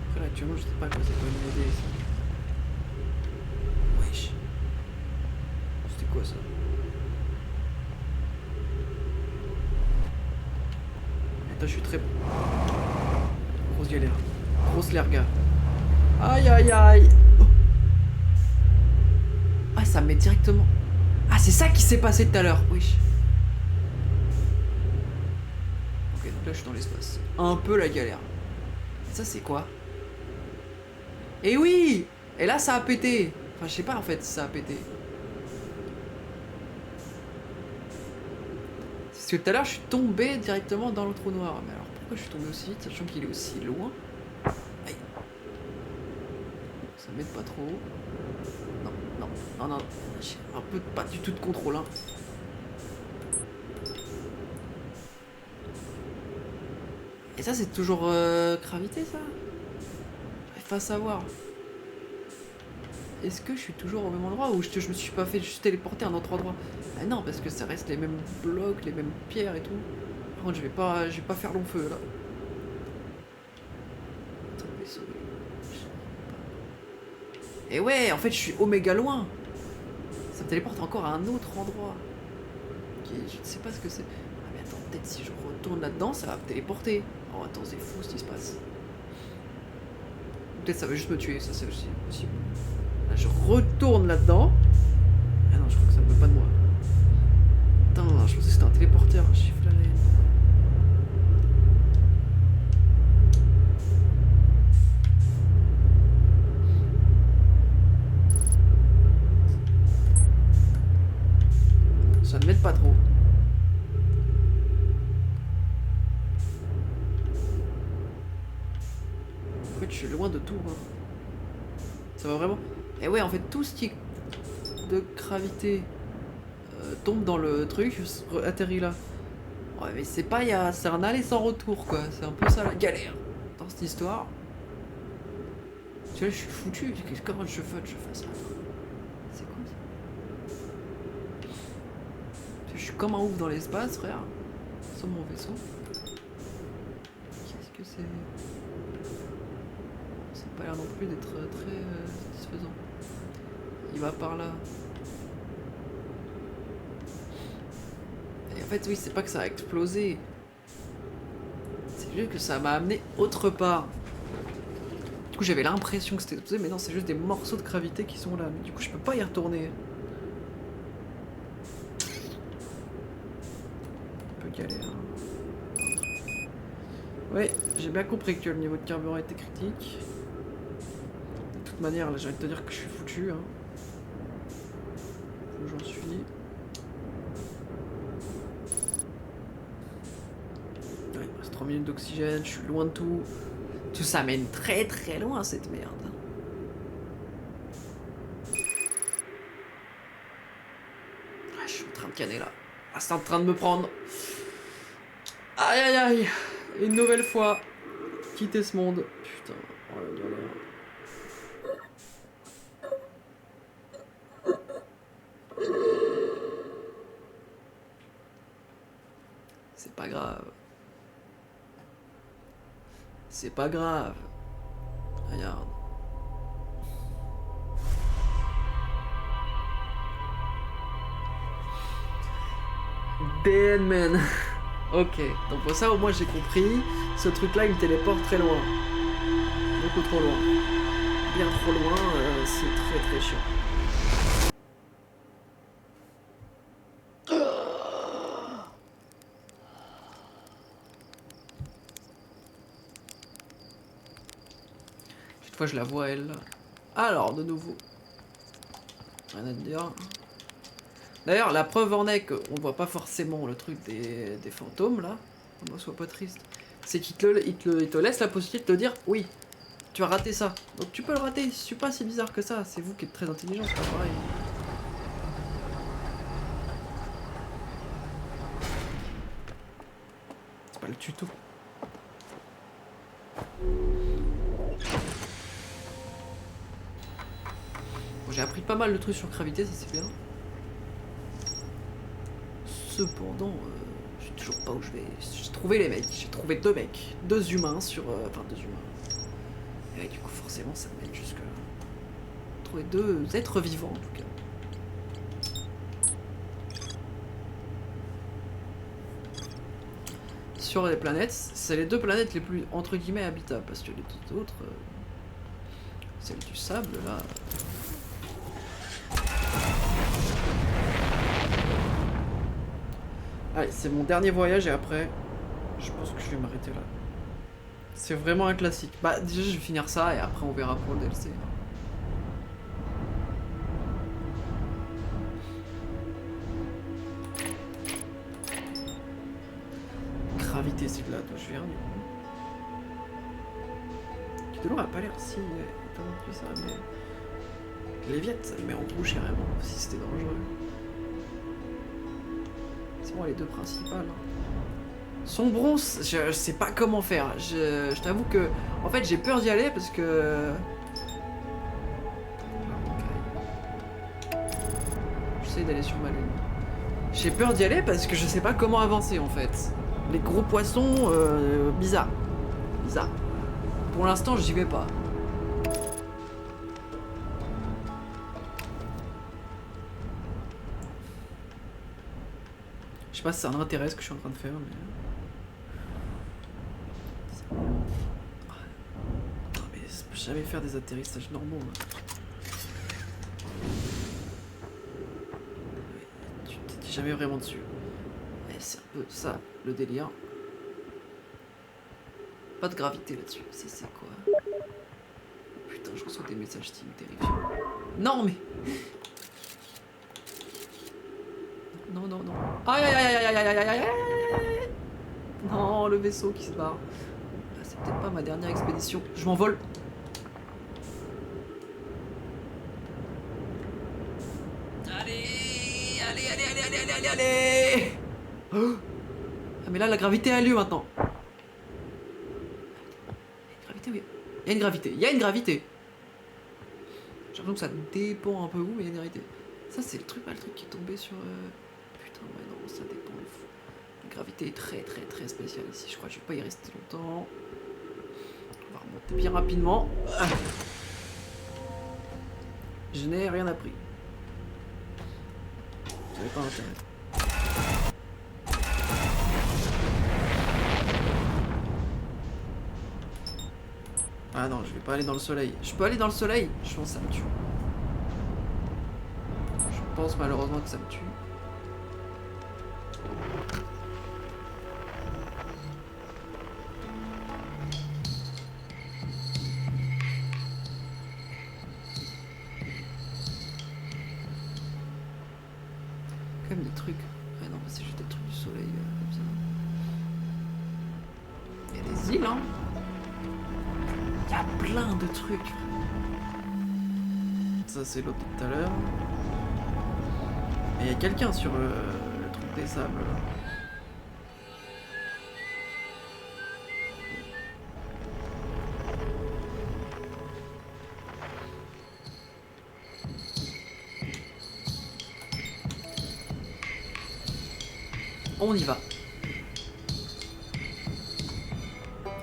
Après là, actuellement, je sais pas quoi ça peut m'aider. Wesh. C'était quoi ça? Attends, je suis très... Grosse galère. Grosse lerga. Aïe. Oh. Ah, ça me met directement... Ah, c'est ça qui s'est passé tout à l'heure. Wesh. Ok, donc là, je suis dans l'espace. Un peu la galère. Ça, c'est quoi? Eh oui! Et là, ça a pété. Enfin, je sais pas, en fait, si ça a pété. Parce que tout à l'heure, je suis tombé directement dans le trou noir. Mais alors, pourquoi je suis tombé aussi vite, sachant qu'il est aussi loin? Aïe. Ça m'aide pas trop. Non. J'ai un peu pas du tout de contrôle, hein. Et ça, c'est toujours gravité, ça? J'arrive pas à savoir. est-ce que je suis toujours au même endroit ou je me suis pas fait juste téléporter à un autre endroit? Ah non, parce que ça reste les mêmes blocs, les mêmes pierres et tout. Par contre, je vais pas faire long feu là. Et ouais, en fait, je suis oméga loin. Ça me téléporte encore à un autre endroit. Je ne sais pas ce que c'est. Ah mais attends, peut-être si je retourne là-dedans, ça va me téléporter. Oh attends, c'est fou ce qui se passe. Peut-être ça va juste me tuer, ça c'est aussi possible. Là, je retourne là-dedans. Ah non, je crois que ça me veut pas de moi. Putain, je pensais que c'était un téléporteur. Chiffre la laine. Ça ne m'aide pas trop. En fait, je suis loin de tout. Hein. Ça va vraiment. Et ouais, en fait, tout ce qui est de gravité tombe dans le truc, atterrit là. Ouais, mais c'est pas, c'est un aller sans retour quoi. C'est un peu ça la galère dans cette histoire. Tu vois, je suis foutu. Comment je fais ça? C'est quoi ça? Je suis comme un ouf dans l'espace, frère. Sur mon vaisseau. Qu'est-ce que c'est? Ça n'a pas l'air non plus d'être très satisfaisant. Il va par là. Et en fait, oui, c'est pas que ça a explosé. C'est juste que ça m'a amené autre part. Du coup, j'avais l'impression que c'était explosé, mais non, c'est juste des morceaux de gravité qui sont là. Mais du coup, je peux pas y retourner. Un peu galère. Ouais, j'ai bien compris que le niveau de carburant était critique. De toute manière, là, j'ai envie de te dire que je suis foutu. Hein. Où j'en suis. Ouais, il me reste 3 minutes d'oxygène, je suis loin de tout. Tout ça mène très très loin, cette merde. Ah, je suis en train de canner là. Ah, c'est en train de me prendre. Aïe aïe aïe. Une nouvelle fois. Quitter ce monde. Putain, oh la galère. C'est pas grave. C'est pas grave. Regarde. Dead man. Ok, donc pour ça au moins j'ai compris. Ce truc là il me téléporte très loin. Beaucoup trop loin. Bien trop loin, c'est très très chiant. Cette fois je la vois elle. Alors de nouveau. Rien à te dire. D'ailleurs la preuve en est qu'on voit pas forcément le truc des fantômes là. Ne sois pas triste. C'est qu'il te laisse la possibilité de te dire oui, tu as raté ça. Donc tu peux le rater, je suis pas si bizarre que ça. C'est vous qui êtes très intelligent, c'est pas pareil. C'est pas le tuto. Bon, j'ai appris pas mal de trucs sur gravité, ça c'est bien. Cependant, je sais toujours pas où je vais. J'ai trouvé les mecs, j'ai trouvé 2 mecs. 2 humains sur. Enfin 2 humains. Et du coup forcément ça me mène jusque là. Trouver 2 êtres vivants en tout cas. Sur les planètes, c'est les 2 planètes les plus entre guillemets habitables parce que les 2 autres, celle du sable là. Allez, c'est mon dernier voyage et après, je pense que je vais m'arrêter là. C'est vraiment un classique. Bah déjà je vais finir ça et après on verra pour le DLC. Gravité, c'est de là d'où je viens du coup. Qui de loin a pas l'air si étonnant que ça, mais... Les viettes, ça me met en rouge carrément, si c'était dangereux. C'est bon, les 2 principales. Son bronze, je sais pas comment faire. Je t'avoue que, en fait, j'ai peur d'y aller parce que... d'aller sur ma lune. J'ai peur d'y aller parce que je sais pas comment avancer en fait. Les gros poissons, bizarre. Bizarre. Pour l'instant, j'y vais pas. Je sais pas si ça a un intérêt ce que je suis en train de faire, mais... Non mais je peux jamais faire des atterrissages normaux. Tu t'es jamais vraiment dessus. C'est un peu ça, le délire. Pas de gravité là-dessus. Ça c'est quoi? Putain, je reçois des messages Steam terrifiants. Non mais... Non, non, non. Aïe, aïe, aïe, aïe, aïe, aïe, aïe, aïe, aïe. Non, le vaisseau qui se barre. C'est peut-être pas ma dernière expédition. Je m'envole. Allez, allez, allez, allez, allez, allez, allez, allez. Oh. Ah, mais là, la gravité a lieu maintenant. Gravité, oui. Il y a une gravité. Il y a une gravité. J'ai l'impression que ça dépend un peu où, mais il y a une gravité. Ça, c'est le truc qui est tombé sur... Putain, ouais, non, ça dépend de fou. La gravité est très, très, très spéciale ici. Je crois que je vais pas y rester longtemps. On va remonter bien rapidement. Je n'ai rien appris. J'avais pas intérêt. Ah non, je vais pas aller dans le soleil. Je peux aller dans le soleil? Je pense que ça me tue. Je pense malheureusement que ça me tue. Quand même des trucs. Ah non, c'est juste des trucs du soleil comme ça. Il y a des îles, hein. Il y a plein de trucs. Ça, c'est l'autre de tout à l'heure. Et il y a quelqu'un sur le truc des sables. Là. On y va.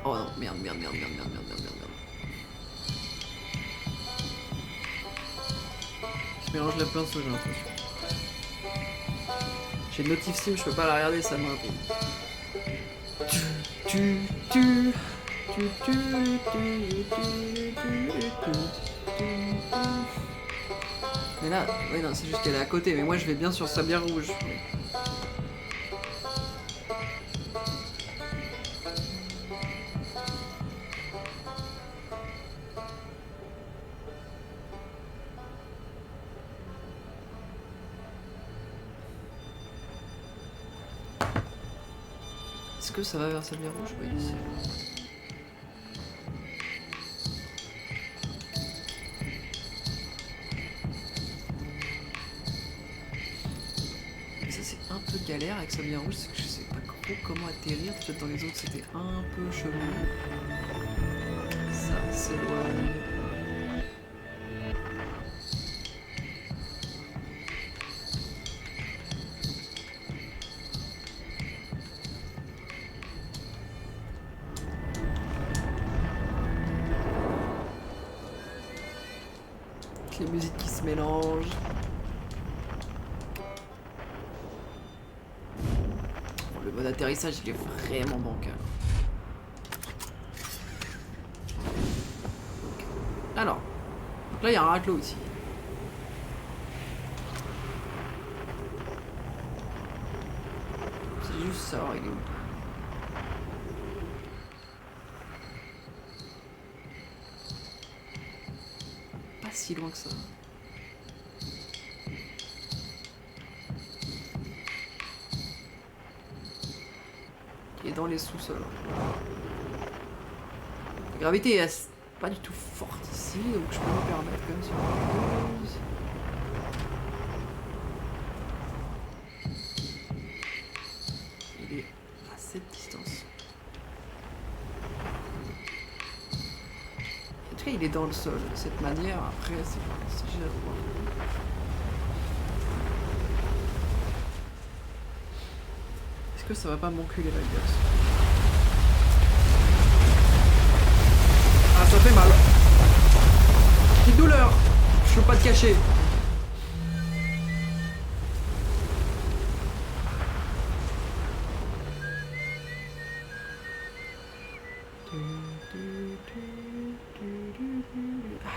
Oh non, merde, merde, merde, merde, merde, merde, merde, merde. Je mélange la pinceau, j'ai l'impression. J'ai une notif sim, je peux pas la regarder, ça m'intrigue. Mais là, ouais, non, c'est juste qu'elle est à côté, mais moi je vais bien sur Sablière Rouge. Est-ce que ça va vers Sablière Rouge? Oui, c'est... Ça c'est un peu galère avec Sablière Rouge, c'est que je sais pas trop comment atterrir. Peut-être dans les autres c'était un peu chelou. Ça s'éloigne. Les musiques qui se mélangent. Bon, le mode atterrissage il est vraiment bancal. Okay. Alors, donc là il y a un raclot ici. C'est juste ça, il est où? Si loin que ça. Il est dans les sous-sols. La gravité est pas du tout forte ici, donc je peux me permettre comme sur la pause. Il est à cette distance. En tout cas, il est dans le sol de cette manière. Après, c'est j'ai à voir. que ça va pas m'enculer la gueule? Ah, ça fait mal. Petite douleur. Je peux pas te cacher.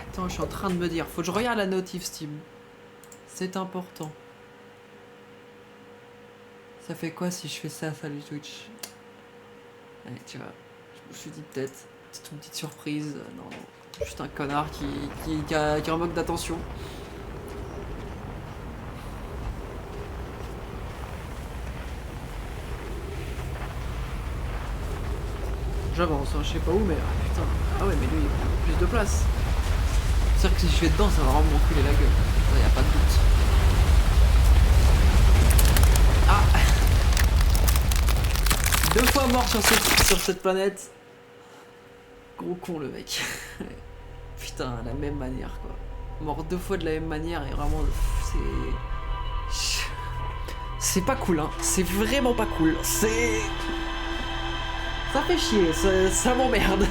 Attends, je suis en train de me dire, faut que je regarde la notif Steam. C'est important. Ça fait quoi si je fais ça, salut Twitch? Allez, tu vois, je me suis dit peut-être, c'est une petite surprise. Non, non, juste un connard qui a un manque d'attention. J'avance, hein, je sais pas où, mais ah, putain. Ah ouais, mais lui, il a plus de place. C'est-à-dire que si je vais dedans, ça va vraiment m'enculer la gueule. Ça, y a pas de doute. Ah! 2 fois mort sur cette planète. Gros con le mec. Putain, la même manière quoi. Mort 2 fois de la même manière et vraiment c'est pas cool hein. C'est vraiment pas cool. C'est... Ça fait chier, ça m'emmerde.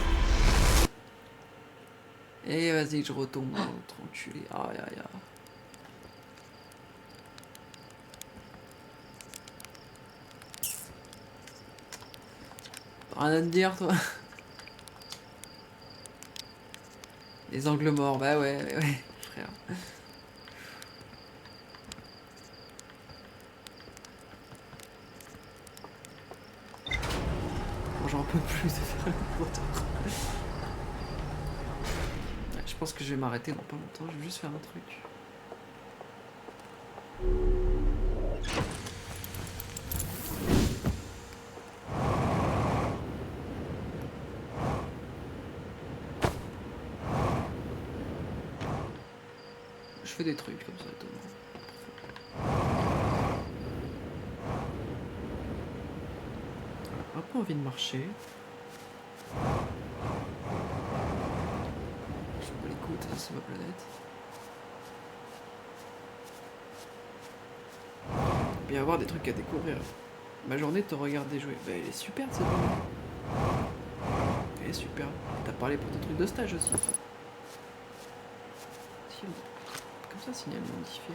Et vas-y, je retombe dans l'autre enculé. Aïe aïe aïe. Rien à te dire, toi? Les angles morts, bah ouais, frère. Bon, j'en peux plus de faire le moteur. Ouais, je pense que je vais m'arrêter dans pas longtemps, je vais juste faire un truc. Je fais des trucs comme ça, étonnant. Un peu envie de marcher. Je sais pas l'écoute, c'est ma planète. Il va y avoir des trucs à découvrir. Ma journée de te regarder jouer. Bah, elle est super cette journée. Elle est super. T'as parlé pour tes trucs de stage aussi. Comme ça, signal modifié.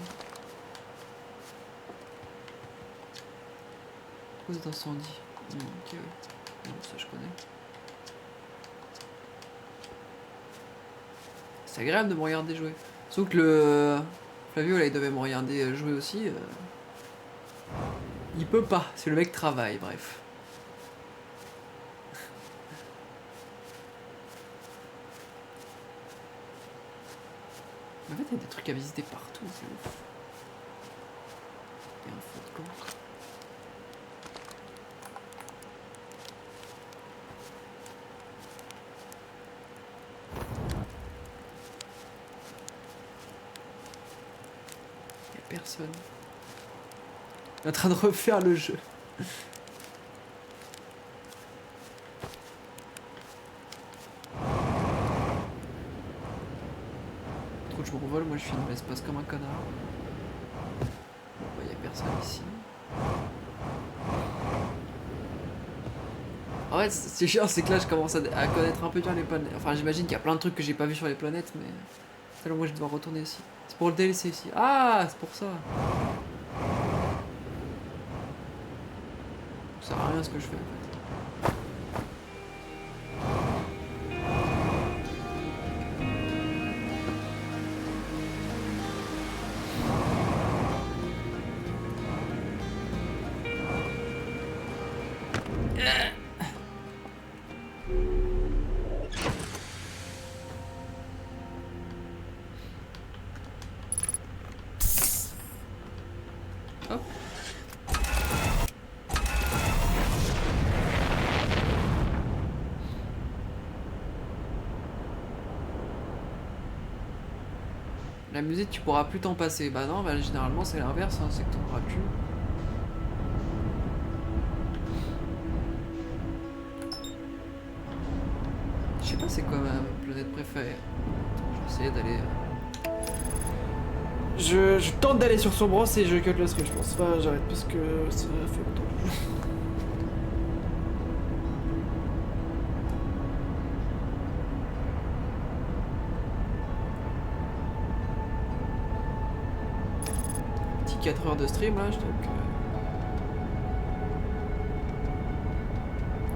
Cause d'incendie. Ok, ouais. Bon, ça je connais. C'est agréable de me regarder jouer. Sauf que le Flavio là il devait me regarder jouer aussi. Il peut pas, c'est le mec travaille, bref. En fait il y a des trucs à visiter partout, c'est ouf. Il y a un feu de camp. Personne. Il est en train de refaire le jeu. Trop que je m'envole, moi je filme l'espace comme un connard. Bon bah y'a personne ici. En fait c'est chiant, c'est que là je commence à connaître un peu bien les planètes. Enfin j'imagine qu'il y a plein de trucs que j'ai pas vu sur les planètes, mais... Alors moi je dois retourner ici. C'est pour le DLC ici. Ah, c'est pour ça. Ça sert à rien ce que je fais en fait. Hop. La musique, tu pourras plus t'en passer. Bah non, bah généralement c'est l'inverse, hein, c'est que t'en pourras plus. Je sais pas c'est quoi ma planète préférée. Je vais essayer d'aller... Je tente d'aller sur Sombros et je cut le stream, je pense. Enfin, j'arrête parce que ça fait longtemps. 4 heures de stream là, donc...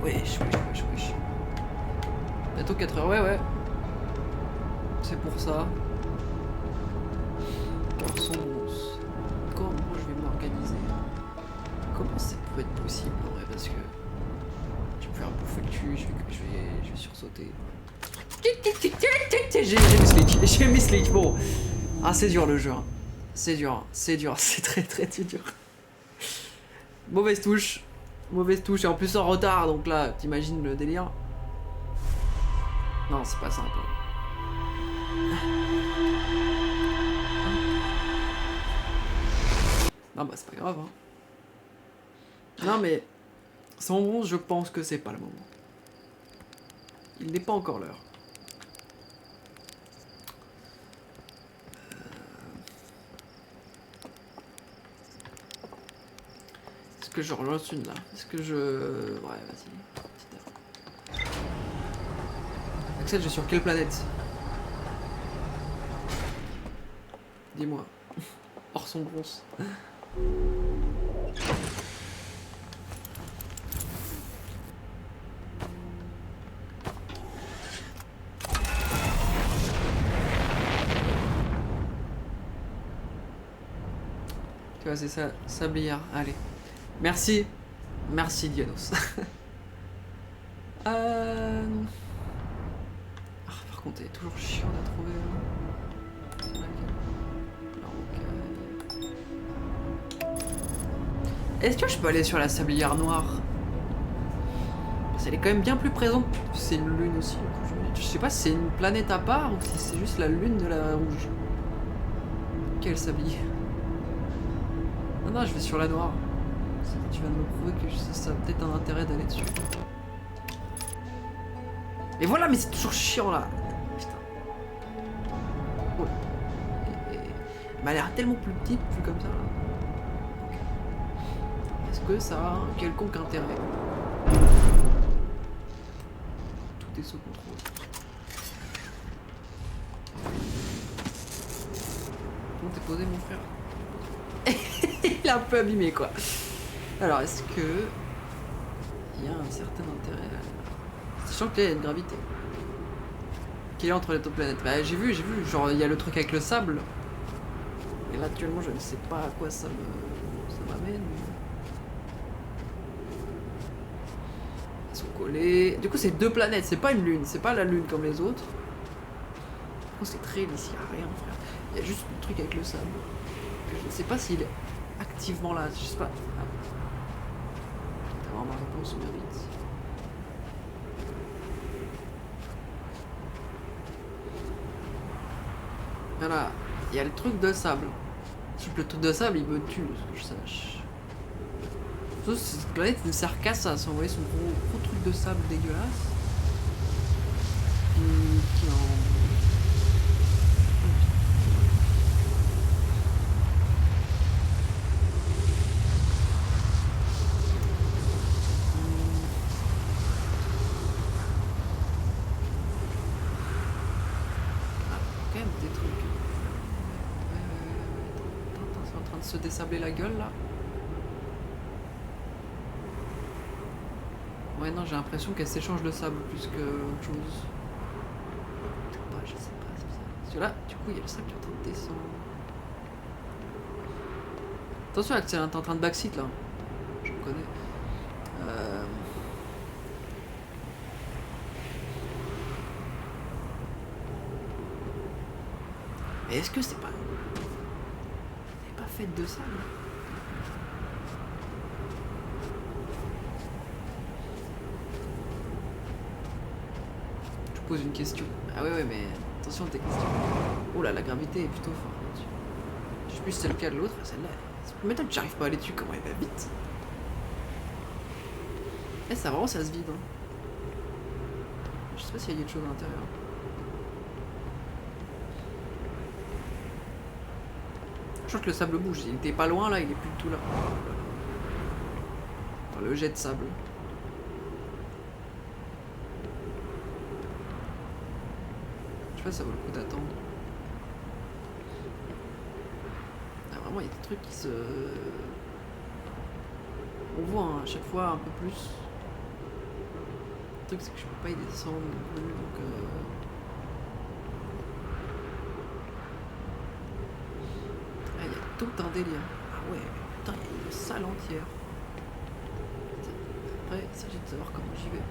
Wesh. Bientôt 4 heures, ouais. C'est pour ça. Son bronze. Comment je vais m'organiser? Comment ça peut être possible en vrai? Parce que... Je vais me faire bouffer le cul, je vais sursauter. J'ai mis Sleech, bon. Ah, c'est dur le jeu. Hein. C'est dur, c'est très dur. Mauvaise touche, et en plus en retard, donc là, t'imagines le délire. Non, c'est pas simple. Non, bah c'est pas grave. Hein. Non, mais son bronze, je pense que c'est pas le moment. Il n'est pas encore l'heure. Est-ce que je relance une là? Est-ce que je... Ouais, vas-y. Axel, je suis sur quelle planète? Dis-moi. Hors son bronze. Tu vois, c'est ça, sablière. Allez. Merci. Merci, Dianos. Ah, par contre, elle est toujours chiant à trouver. Est-ce que je peux aller sur la sablière noire? Parce qu'elle est quand même bien plus présente. C'est une lune aussi. Je sais pas si c'est une planète à part ou si c'est juste la lune de la rouge. Quel sablier? Non, je vais sur la noire. Tu viens de me prouver que ça a peut-être un intérêt d'aller dessus. Mais voilà, mais c'est toujours chiant là. Putain. Oh. Elle m'a l'air tellement plus petite, plus comme ça. Okay. Est-ce que ça a un quelconque intérêt? Tout est sous contrôle. Comment t'es posé, mon frère? Il est un peu abîmé, quoi. Alors, est-ce que il y a un certain intérêt à... Sachant qu'il y a une gravité. Qu'il est entre les deux planètes. Bah, j'ai vu. Genre, il y a le truc avec le sable. Et là, actuellement, je ne sais pas à quoi ça m'amène. Ils sont collés. Du coup, c'est deux planètes. C'est pas une lune. C'est pas la lune comme les autres. Du coup, c'est très lisse. Il n'y a rien, frère. Il y a juste le truc avec le sable. Je ne sais pas s'il est activement là. Je sais pas. Ah. D'avoir ma réponse mérite. Voilà, il y a le truc de sable. Le truc de sable, il me tue, ce que je sache. Sauf que cette planète ne sert qu'à ça, sans envoyer son gros truc de sable dégueulasse. Qui en... se désabler la gueule là. Ouais, non, j'ai l'impression qu'elle s'échange le sable plus que autre chose. Je sais pas, c'est bizarre. Parce que là, du coup, il y a le sable qui est en train de descendre. Attention, Axel, t'es en train de backseat là. Je me connais. Mais est-ce que c'est pas... faite de sable. Je pose une question. Ah ouais, mais attention à tes questions. Oh là, la gravité est plutôt forte là-dessus. Je sais plus si c'est le cas de l'autre, celle-là. Mais tant que j'arrive pas à aller dessus, comment elle va vite. Eh, ça vraiment, ça se vide. Hein. Je sais pas s'il y a quelque chose à l'intérieur. Je crois que le sable bouge, il était pas loin là, il est plus du tout là. Enfin, le jet de sable. Je sais pas si ça vaut le coup d'attendre. Ah Vraiment, il y a des trucs qui se... On voit hein, à chaque fois un peu plus. Le truc, c'est que je peux pas y descendre non plus, donc... Ah, il y a tout un délire. Ah ouais, putain, il y a une salle entière. Après, il s'agit de savoir comment j'y vais.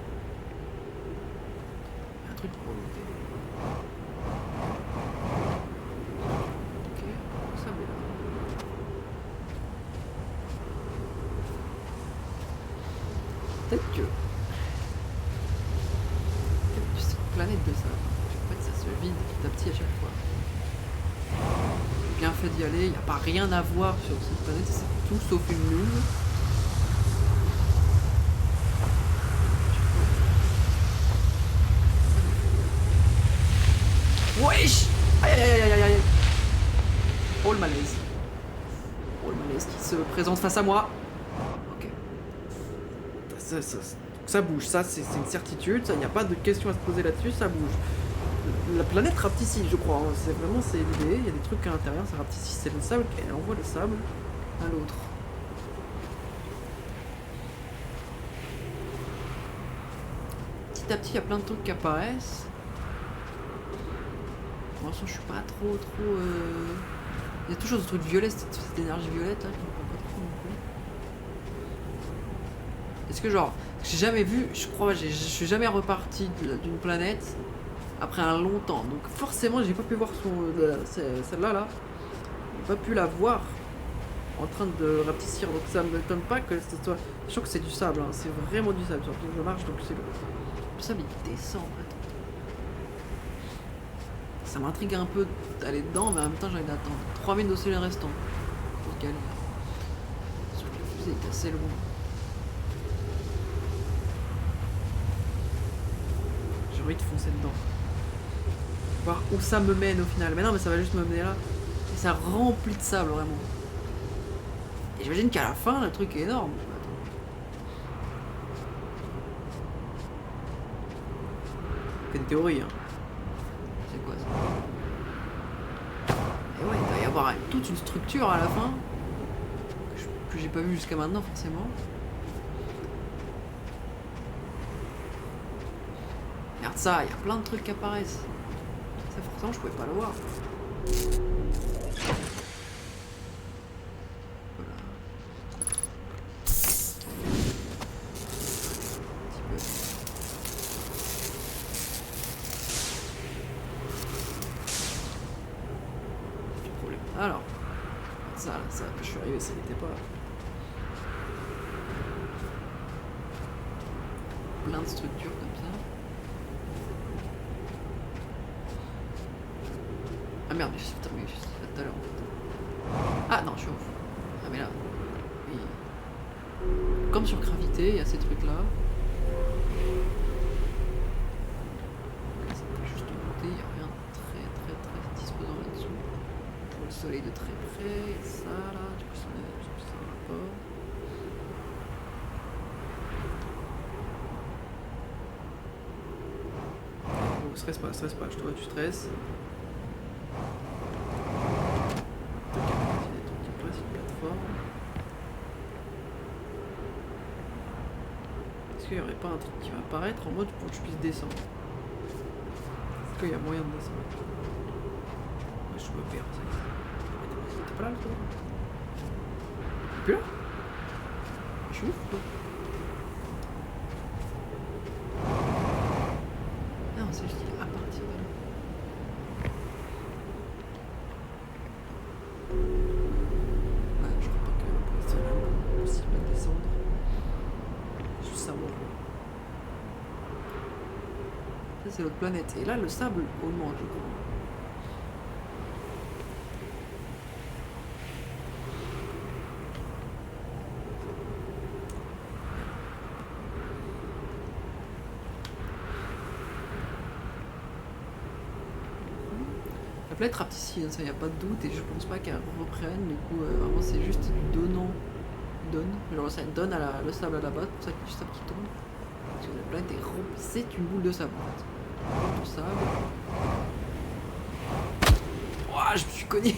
Il y a un truc pour remonter. Ok, ça va là. Peut-être que cette planète de ça, en fait, ça se vide petit à petit à chaque fois. J'ai bien fait d'y aller, il n'y a pas rien à voir sur cette planète, c'est tout sauf une lune. Wesh! Aïe aïe aïe aïe aïe! Oh le malaise. Oh le malaise qui se présente face à moi. Ok. Ça bouge, ça c'est une certitude, il n'y a pas de question à se poser là-dessus, ça bouge. La planète rapetissile, je crois, hein. C'est l'idée, il y a des trucs à l'intérieur, ça rapetissile, c'est le sable, elle envoie le sable à l'autre. Petit à petit, il y a plein de trucs qui apparaissent. Pour l'instant, je suis pas trop... Il y a toujours ce truc violet, cette énergie violette là, qui me prend pas trop non plus. Est-ce que genre, j'ai jamais vu, je crois, je suis jamais reparti d'une planète après un long temps. Donc forcément, j'ai pas pu voir celle-là là. J'ai pas pu la voir en train de rapetissir. Donc ça me m'étonne pas que ce soit. Je sens que c'est du sable, hein. C'est vraiment du sable. Surtout que je marche, donc c'est le sable il descend en fait. Ça m'intrigue un peu d'aller dedans, mais en même temps j'ai envie d'attendre 3000 d'oxygène restants. Pour y aller. Sauf que la fusée est assez loin. J'ai envie de foncer dedans. Voir où ça me mène au final. Mais non, mais ça va juste me mener là. Et ça remplit de sable vraiment. Et j'imagine qu'à la fin, le truc est énorme. C'est une théorie, hein. C'est quoi ça? Et ouais, il doit y avoir toute une structure à la fin. Que j'ai pas vu jusqu'à maintenant forcément. Regarde ça, il y a plein de trucs qui apparaissent. Ça forcément je pouvais pas le voir. Voilà. Un petit peu. Petit problème. Alors, ça, quand je suis arrivé, ça n'était pas. Plein de structures comme ça. Ah merde, mais je suis terminé juste tout à l'heure en fait. Ah non, je suis ouf. Ah mais là, oui. Comme sur Gravité, il y a ces trucs là. Ça peut juste monter, il n'y a rien de très disposant là-dessous. Je vois le soleil de très près, et ça là, du coup ça va pas. Oh, stresse pas, je te vois, tu stresses. Est-ce qu'il n'y aurait pas un truc qui va apparaître en mode pour que je puisse descendre? Est-ce qu'il y a moyen de descendre? Ouais, je me perds, ça y est. T'es pas là, toi? T'es plus là? Je suis ouf, toi. Non, c'est juste à partir de là. Ouais, je crois pas que pour l'instant, il est possible de descendre. Juste savoir. Ça, c'est l'autre planète. Et là, le sable augmente, je crois. La planète rapetissile, ça y a pas de doute, et je pense pas qu'elle reprenne. Du coup, vraiment, c'est juste du donnant. Genre, ça donne le sable à la base, pour ça qu'il y a du sable qui tombe. Parce que la planète est remplie, c'est une boule de sable en fait. Du sable. Ouah, je me suis cogné.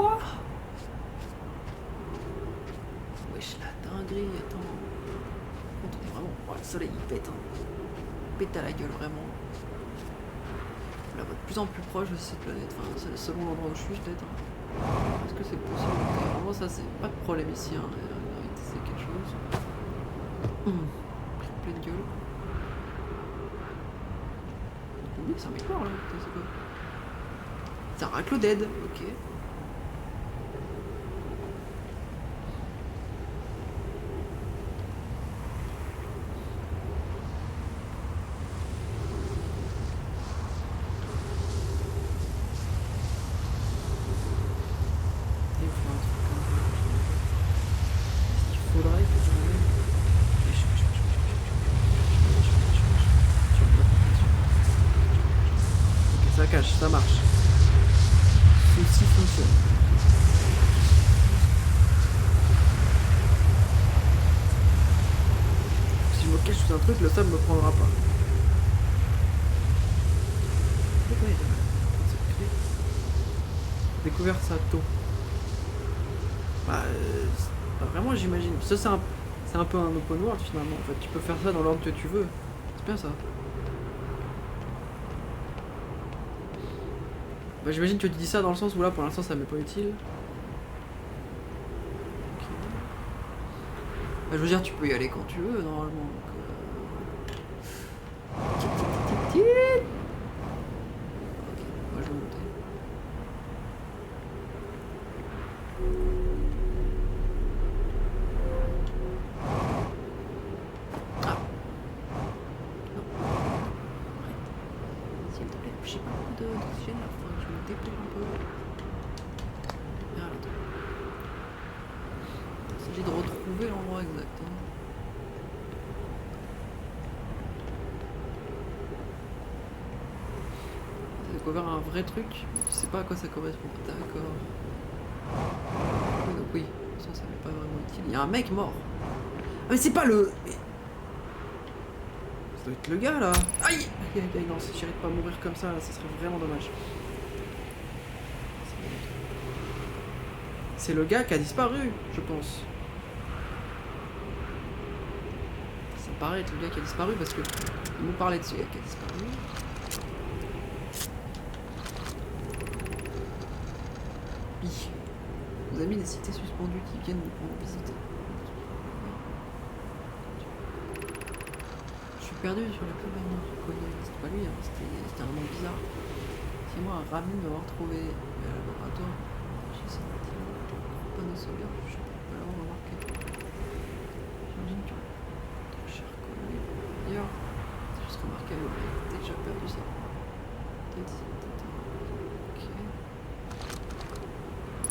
quoi? Wesh, la dinguerie, attends. On est vraiment. Oh, le soleil il pète, hein. Il pète à la gueule, vraiment. Là, on va de plus en plus proche de cette planète. Enfin, c'est selon l'endroit où je suis, peut-être. Hein. Est-ce que c'est possible? Vraiment, ça, c'est pas de problème ici. Hein. En réalité, c'est quelque chose. Pleine gueule. Oui, c'est un mec mort là. Putain, c'est quoi? C'est un raclo dead. Ok. Ça marche. Ceci fonctionne. Si je me cache sous un truc, le sable me prendra pas. Découvert ça tôt. Bah, vraiment j'imagine. Ça c'est un peu un open world finalement. En fait, tu peux faire ça dans l'ordre que tu veux. C'est bien ça. Bah, j'imagine que tu dis ça dans le sens où là pour l'instant ça m'est pas utile. Okay. Bah, je veux dire tu peux y aller quand tu veux normalement. Donc, ok, moi je vais monter. Ah. Non. Arrête. S'il te plaît, j'ai pas beaucoup d'oxygène là, faudrait que je me dépêche un peu. Merde. Il s'agit de retrouver l'endroit exact. Hein. J'ai découvert un vrai truc, je sais pas à quoi ça correspond. D'accord. Donc oui, ça m'est pas vraiment utile. Il y a un mec mort. Ah mais c'est pas le... Mais... ça doit être le gars là. Aïe aïe aïe aïe, non, si j'arrive pas à mourir comme ça, là, ça serait vraiment dommage. C'est le gars qui a disparu, je pense. Ça me paraît être le gars qui a disparu parce que il me parlait de ce gars qui a disparu. Hi. Nos amis des cités suspendues qui viennent nous prendre visite. Je suis perdu sur la campagne. C'était pas lui, hein. C'était un nom bizarre. C'est moi, un ravi de m'avoir trouvé à la laboratoire. J'ai ça. Panneau solaire, je peux pas l'avoir remarqué. J'imagine que ton cher collègue. D'ailleurs, c'est juste remarquable, t'as déjà perdu ça. Ok.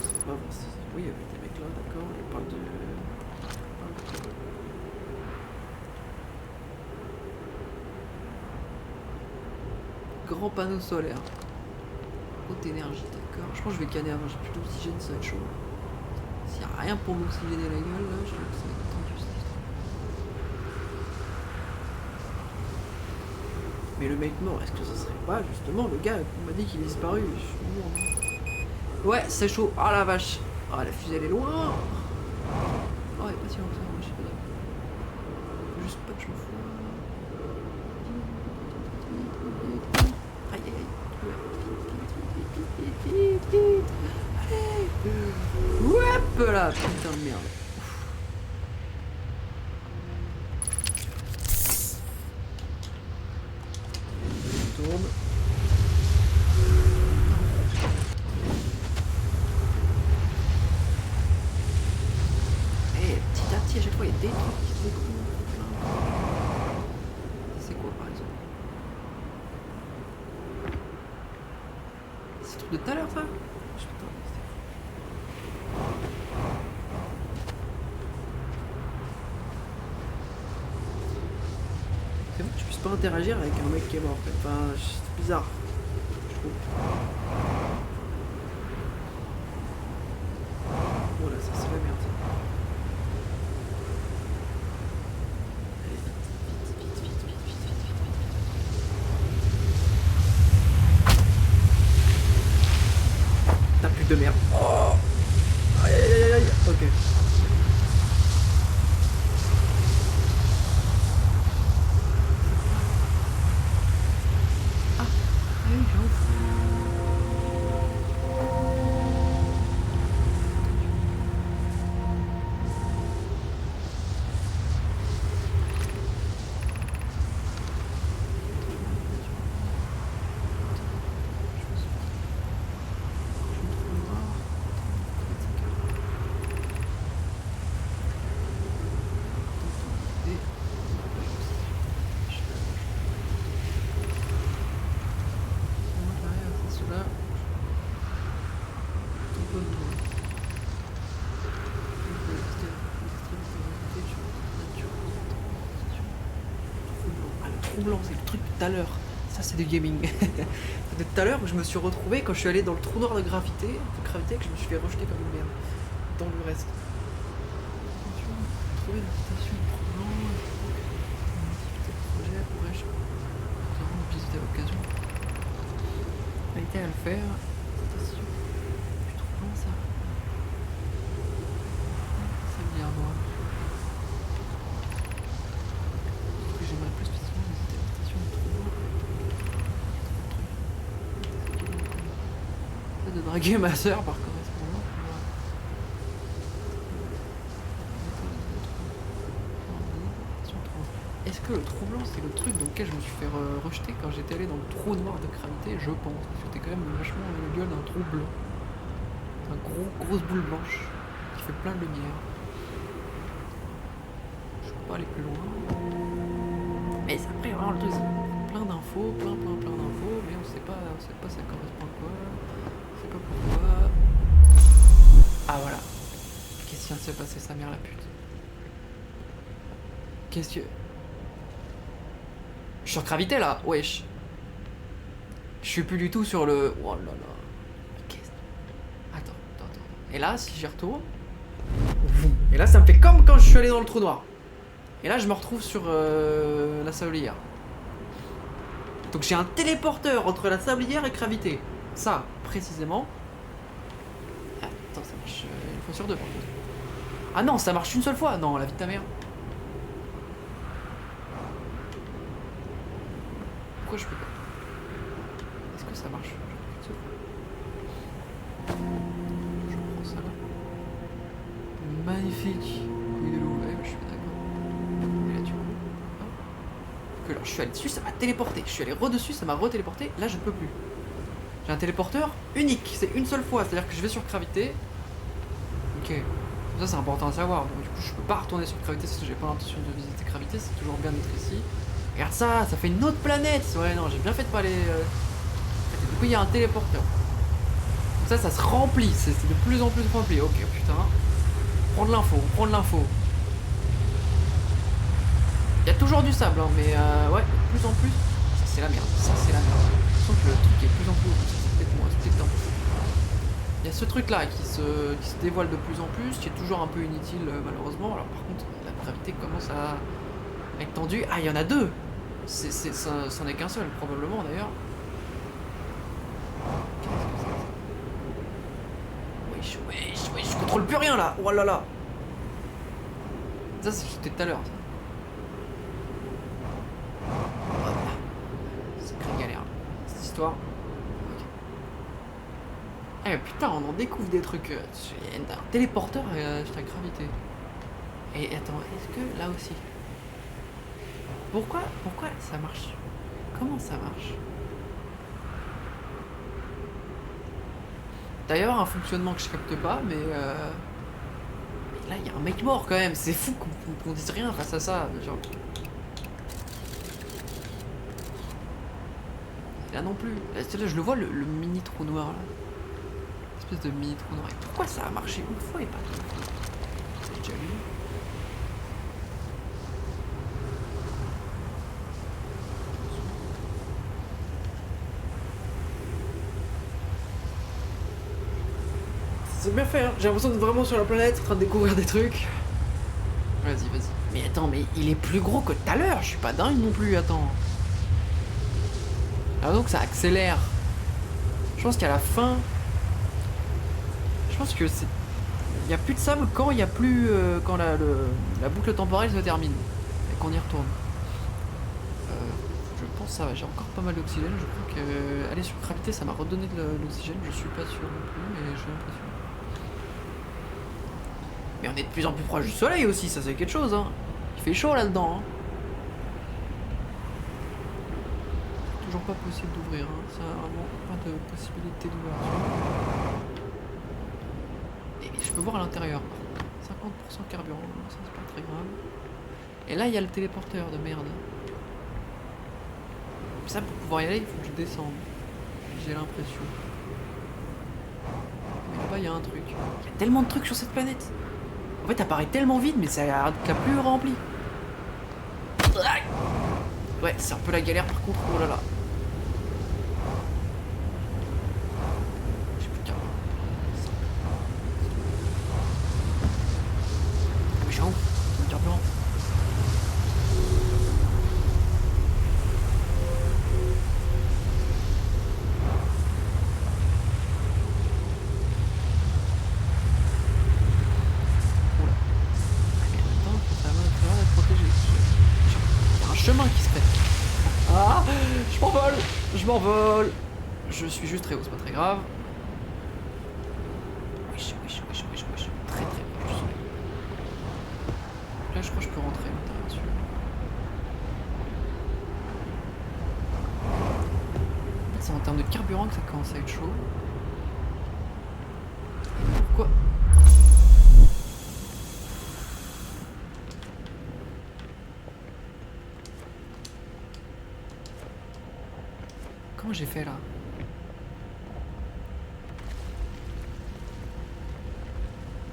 C'est pas bon, oui, il y avait des mecs là, d'accord, on parle de... Grand panneau solaire. Haute énergie, d'accord. Je pense que je vais canner avant, j'ai plus d'oxygène, ça va être chaud. S'il n'y a rien pour m'oxygéner la gueule, là, je trouve que ça va être tendu cette histoire. Mais le mec mort, est-ce que ça serait pas justement le gars qui m'a dit qu'il est disparu? Je suis mort. Ouais, c'est chaud. Ah la vache. Ah la fusée elle est loin. Oh elle est pas si loin que ça, moi je sais pas. Faut juste pas que je me fous. Aïe aïe aïe. Allez. Hop là, putain de merde. On tourne. Et petit à petit à chaque fois il y a des trucs qui se découvrent. C'est quoi par exemple? C'est le truc de tout à l'heure ça? C'est vrai que tu puisses pas interagir avec un mec qui est mort en fait. Enfin, c'est bizarre. Je trouve. Oh là, ça c'est la merde. Allez, vite. T'as plus de merde. Oh. trou blanc, c'est le truc de tout à l'heure. Ça, c'est du gaming. De tout à l'heure où je me suis retrouvé quand je suis allé dans le trou noir de gravité, que je me suis fait rejeter comme une merde. Dans le reste. Trouver une invitation de trou blanc, une activité de projet, pourrais-je clairement visiter à l'occasion. Invité à le faire. Invitation du trou blanc, ça. Ça me vient à moi. Ce que j'aimerais plus spécialement visiter l'invitation du trou blanc. De draguer ma soeur par correspondance. Est-ce que le trou blanc c'est le truc dans lequel je me suis fait rejeter quand j'étais allé dans le trou noir de gravité? Je pense, parce que c'était quand même vachement la gueule d'un trou blanc. Un grosse boule blanche qui fait plein de lumière. Je peux pas aller plus loin. Mais après vraiment le truc c'est plein d'infos, plein d'infos, mais on sait pas ça correspond à quoi. Je sais pas pourquoi. Ah voilà. Qu'est-ce qui vient de se passer, sa mère la pute? Qu'est-ce que... Je suis sur gravité là, wesh. Je suis plus du tout sur le... Oh là là. Qu'est-ce... Attends. Et là, si j'y retourne... Et là, ça me fait comme quand je suis allé dans le trou noir. Et là, je me retrouve sur la sablière. Donc j'ai un téléporteur entre la sablière et gravité. Ça, précisément. Attends, ça marche une fois sur deux par contre. Ah non, ça marche une seule fois. Non, la vie de ta mère. Pourquoi je peux pas? Est-ce que ça marche? Je prends ça là. Magnifique. Couille de loup, ouais, je suis d'accord. Et là, tu vois. Que là, je suis allé dessus, ça m'a téléporté. Je suis allé redessus, ça m'a retéléporté. Là, je ne peux plus. J'ai un téléporteur unique, c'est une seule fois. C'est-à-dire que je vais sur gravité. Ok. Ça, c'est important à savoir. Donc, du coup, je peux pas retourner sur gravité si j'ai pas l'intention de visiter gravité. C'est toujours bien d'être ici. Regarde ça, ça fait une autre planète. Ouais, non, j'ai bien fait de pas aller. Du coup, il y a un téléporteur. Donc ça se remplit. C'est de plus en plus rempli. Ok, putain. Prends de l'info. Il y a toujours du sable, hein, mais ouais, de plus en plus. Ça, c'est la merde. Je sens que le truc est de plus en plus. C'est peut-être moi, c'est peut-être. Il y a ce truc là qui se dévoile de plus en plus, qui est toujours un peu inutile malheureusement. Alors par contre, la gravité commence à être tendue. Ah, il y en a deux. C'en est qu'un seul, probablement d'ailleurs. Wesh, je contrôle plus rien là. Oh là là. Ça, c'était tout à l'heure. C'est très galère, cette histoire. Eh putain, on en découvre des trucs. Un téléporteur à la gravité. Et attends, est-ce que là aussi? Pourquoi ça marche? Comment ça marche? D'ailleurs, un fonctionnement que je capte pas, mais là, il y a un mec mort quand même. C'est fou qu'on dise rien face à ça. Genre... Là non plus. Là, je le vois, le mini trou noir là. Espèce de mini trou noir. Et pourquoi ça a marché une fois et pas deux fois? C'est déjà lui. C'est bien fait, hein. J'ai l'impression d'être vraiment sur la planète en train de découvrir des trucs. Vas-y. Mais attends, mais il est plus gros que tout à l'heure. Je suis pas dingue non plus, attends. Ah donc ça accélère. Je pense qu'à la fin... Je pense que c'est... Il n'y a plus de sable quand il y a plus... quand la boucle temporelle se termine. Et qu'on y retourne. Je pense que ça va. J'ai encore pas mal d'oxygène. Je crois que... Aller sur gravité, ça m'a redonné de l'oxygène. Je suis pas sûr non plus, mais j'ai l'impression. Mais on est de plus en plus proche du soleil aussi, ça c'est quelque chose, hein. Il fait chaud là-dedans, hein. Toujours pas possible d'ouvrir, hein. Ça a vraiment pas de possibilité d'ouverture. Et je peux voir à l'intérieur. 50% carburant, ça c'est pas très grave. Et là il y a le téléporteur de merde. Ça pour pouvoir y aller, il faut que je descende. J'ai l'impression. Mais là-bas il y a un truc. Il y a tellement de trucs sur cette planète. En fait, ça paraît tellement vide, mais ça a l'air plus rempli. Ouais, c'est un peu la galère par contre. Oh là là. J'ai plus de carburant. Mais j'ai où le carburant? Oula. Ah, mais en même temps, ça va être protégé. Il y a un chemin qui se fait. Ah, je m'envole. Je m'envole. Je suis juste très haut, c'est pas très grave. Wesh, wesh, wesh, wesh, wesh. Très très proche du soleil. Là, je crois que je peux rentrer à l'intérieur dessus. C'est en termes de carburant que ça commence à être chaud. Pourquoi? Comment j'ai fait là?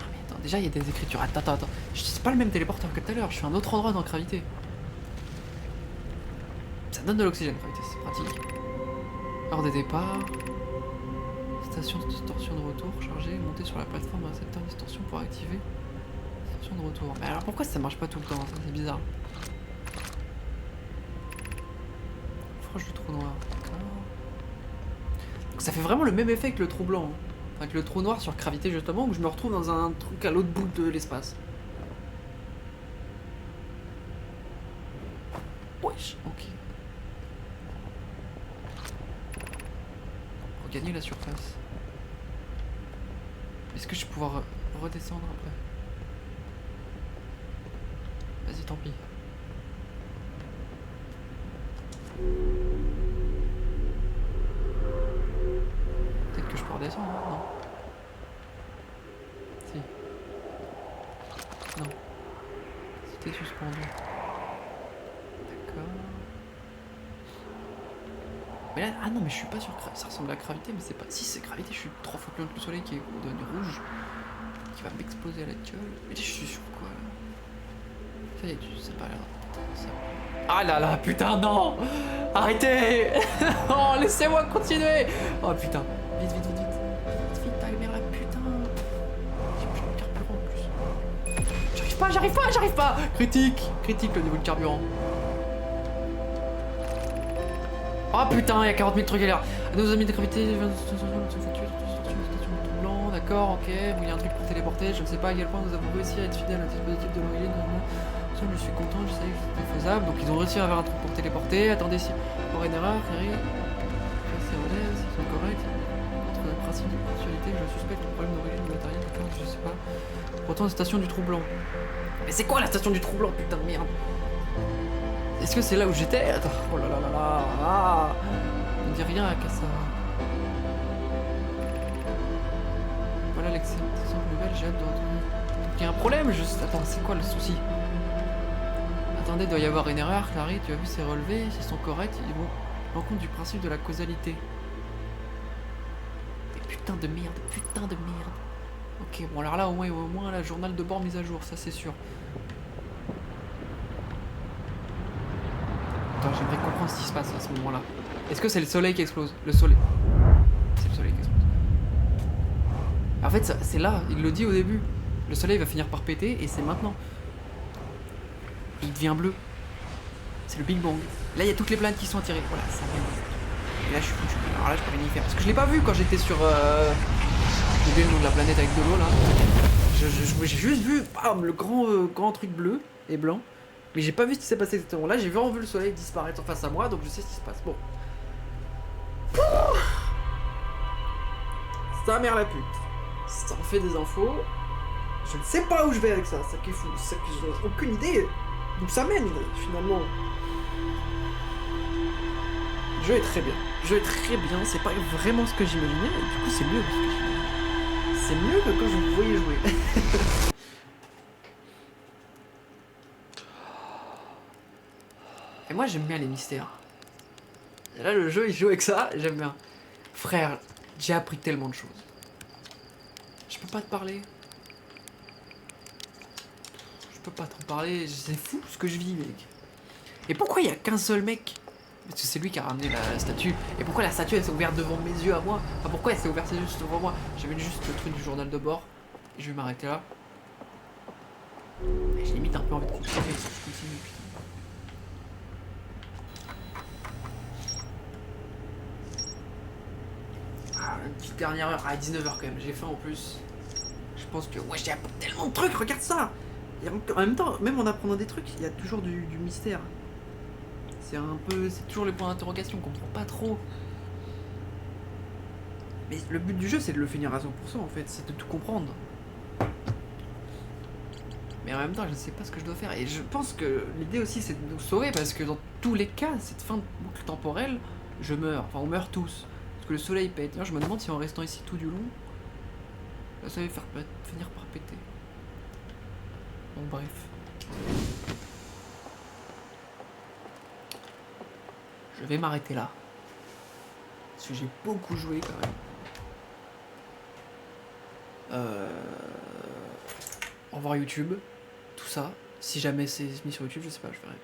Ah mais attends, déjà il y a des écritures. Attends. C'est pas le même téléporteur que tout à l'heure, je suis à un autre endroit dans Gravité. Ça donne de l'oxygène, Gravité, c'est pratique. Heure des départs. Station de distorsion de retour, chargée, monter sur la plateforme récepteur distorsion pour activer. Distorsion de retour. Mais alors pourquoi ça marche pas tout le temps? C'est bizarre. Proche du trou noir, d'accord. Donc ça fait vraiment le même effet que le trou blanc. Hein. Enfin, que le trou noir sur Gravité justement, où je me retrouve dans un truc à l'autre bout de l'espace. Wesh, ok. Regagner la surface. Est-ce que je vais pouvoir redescendre après? Vas-y, tant pis. Peut-être que je peux redescendre, hein? Non. Si. Non. C'était suspendu. D'accord. Mais là, ah non, mais je suis pas sur ça ressemble à Gravité, mais c'est pas. Si c'est Gravité, je suis 3 fois plus loin que le soleil qui est devenu rouge, qui va m'exploser à la gueule. Mais je suis sur quoi là? Ça y est, c'est pas là. Ça... Ah là là, putain, non! Arrêtez! Oh, laissez-moi continuer! Oh putain, vite, ta mère la putain! J'ai plus de carburant en plus. J'arrive pas! Critique le niveau de carburant. Oh putain, il y a 40 000 trucs à l'air. À nos amis de Gravité, station de blanc, d'accord, ok. Bon, il y a un truc pour téléporter, je ne sais pas à quel point nous avons réussi à être fidèles au dispositif de l'origine. Je suis content, je savais que c'était faisable. Donc ils ont réussi à avoir un truc pour téléporter. Attendez, si il y aurait une erreur, Harry. C'est relève, ils sont corrects. Contre le principe de ponctualité, je suspecte le problème d'origine du matériel, d'accord, je sais pas. Pourtant, la station du trou blanc. Mais c'est quoi la station du trou blanc, putain de merde? Est-ce que c'est là où j'étais? Attends, oh là là là là, ah, on dit rien à ça. Voilà l'excellente nouvelle, j'ai hâte d'entendre. Il y a un problème, juste. Attends, c'est quoi le souci? Attendez, il doit y avoir une erreur, Clary, tu as vu ces relevés, s'ils sont corrects, ils vont en compte du principe de la causalité. Mais putain de merde. Ok, bon alors là au moins la journal de bord mise à jour, ça c'est sûr. Attends, j'aimerais comprendre ce qui se passe à ce moment-là. Est-ce que c'est le soleil qui explose? Le soleil. C'est le soleil qui explose. En fait, c'est là, il le dit au début. Le soleil va finir par péter et c'est maintenant. Et il devient bleu. C'est le Big Bang. Là, il y a toutes les planètes qui sont attirées. Voilà, ça vient. Et là, je suis foutu. Alors là, je peux rien y faire. Parce que je l'ai pas vu quand j'étais sur. J'ai oublié le nom de la planète avec de l'eau là. J'ai juste vu bam, le grand truc bleu et blanc. Mais j'ai pas vu ce qui s'est passé exactement. Là, j'ai vraiment vu le soleil disparaître en face à moi, donc je sais ce qui se passe. Bon. Ça mère la pute. Ça en fait des infos. Je ne sais pas où je vais avec ça. Ça qui est fou. Ça que j'ai aucune idée d'où ça mène finalement. Le jeu est très bien. C'est pas vraiment ce que j'imaginais. Et du coup, c'est mieux que ce que j'imaginais. C'est mieux que quand je vous voyais jouer. Et moi, j'aime bien les mystères. Et là, le jeu, il joue avec ça. J'aime bien. Frère, j'ai appris tellement de choses. Je peux pas te parler. Je peux pas t'en parler. C'est fou ce que je vis, mec. Et pourquoi il y a qu'un seul mec? Parce que c'est lui qui a ramené la statue. Et pourquoi la statue elle s'est ouverte devant mes yeux à moi? Enfin pourquoi elle s'est ouverte juste devant moi? J'avais juste le truc du journal de bord. Et je vais m'arrêter là. Et j'ai limite un peu envie de continuer. Je continue, putain. Ah, une petite dernière heure. Ah, 19h quand même. J'ai faim en plus. Je pense que... Ouais, j'ai appris tellement de trucs. Regarde ça. Et en même temps, même en apprenant des trucs, il y a toujours du mystère. C'est un peu... C'est toujours le point d'interrogation. On comprend pas trop. Mais le but du jeu, c'est de le finir à 100% en fait. C'est de tout comprendre. Mais en même temps, je ne sais pas ce que je dois faire. Et je pense que l'idée aussi, c'est de nous sauver. Parce que dans tous les cas, cette fin de boucle temporelle, je meurs. Enfin, on meurt tous. Parce que le soleil pète. D'ailleurs, je me demande si en restant ici tout du long, ça va finir par péter. Bon, bref. Je vais m'arrêter là. Parce que j'ai beaucoup joué quand même. Au revoir YouTube. Tout ça. Si jamais c'est mis sur YouTube, je sais pas, je verrai.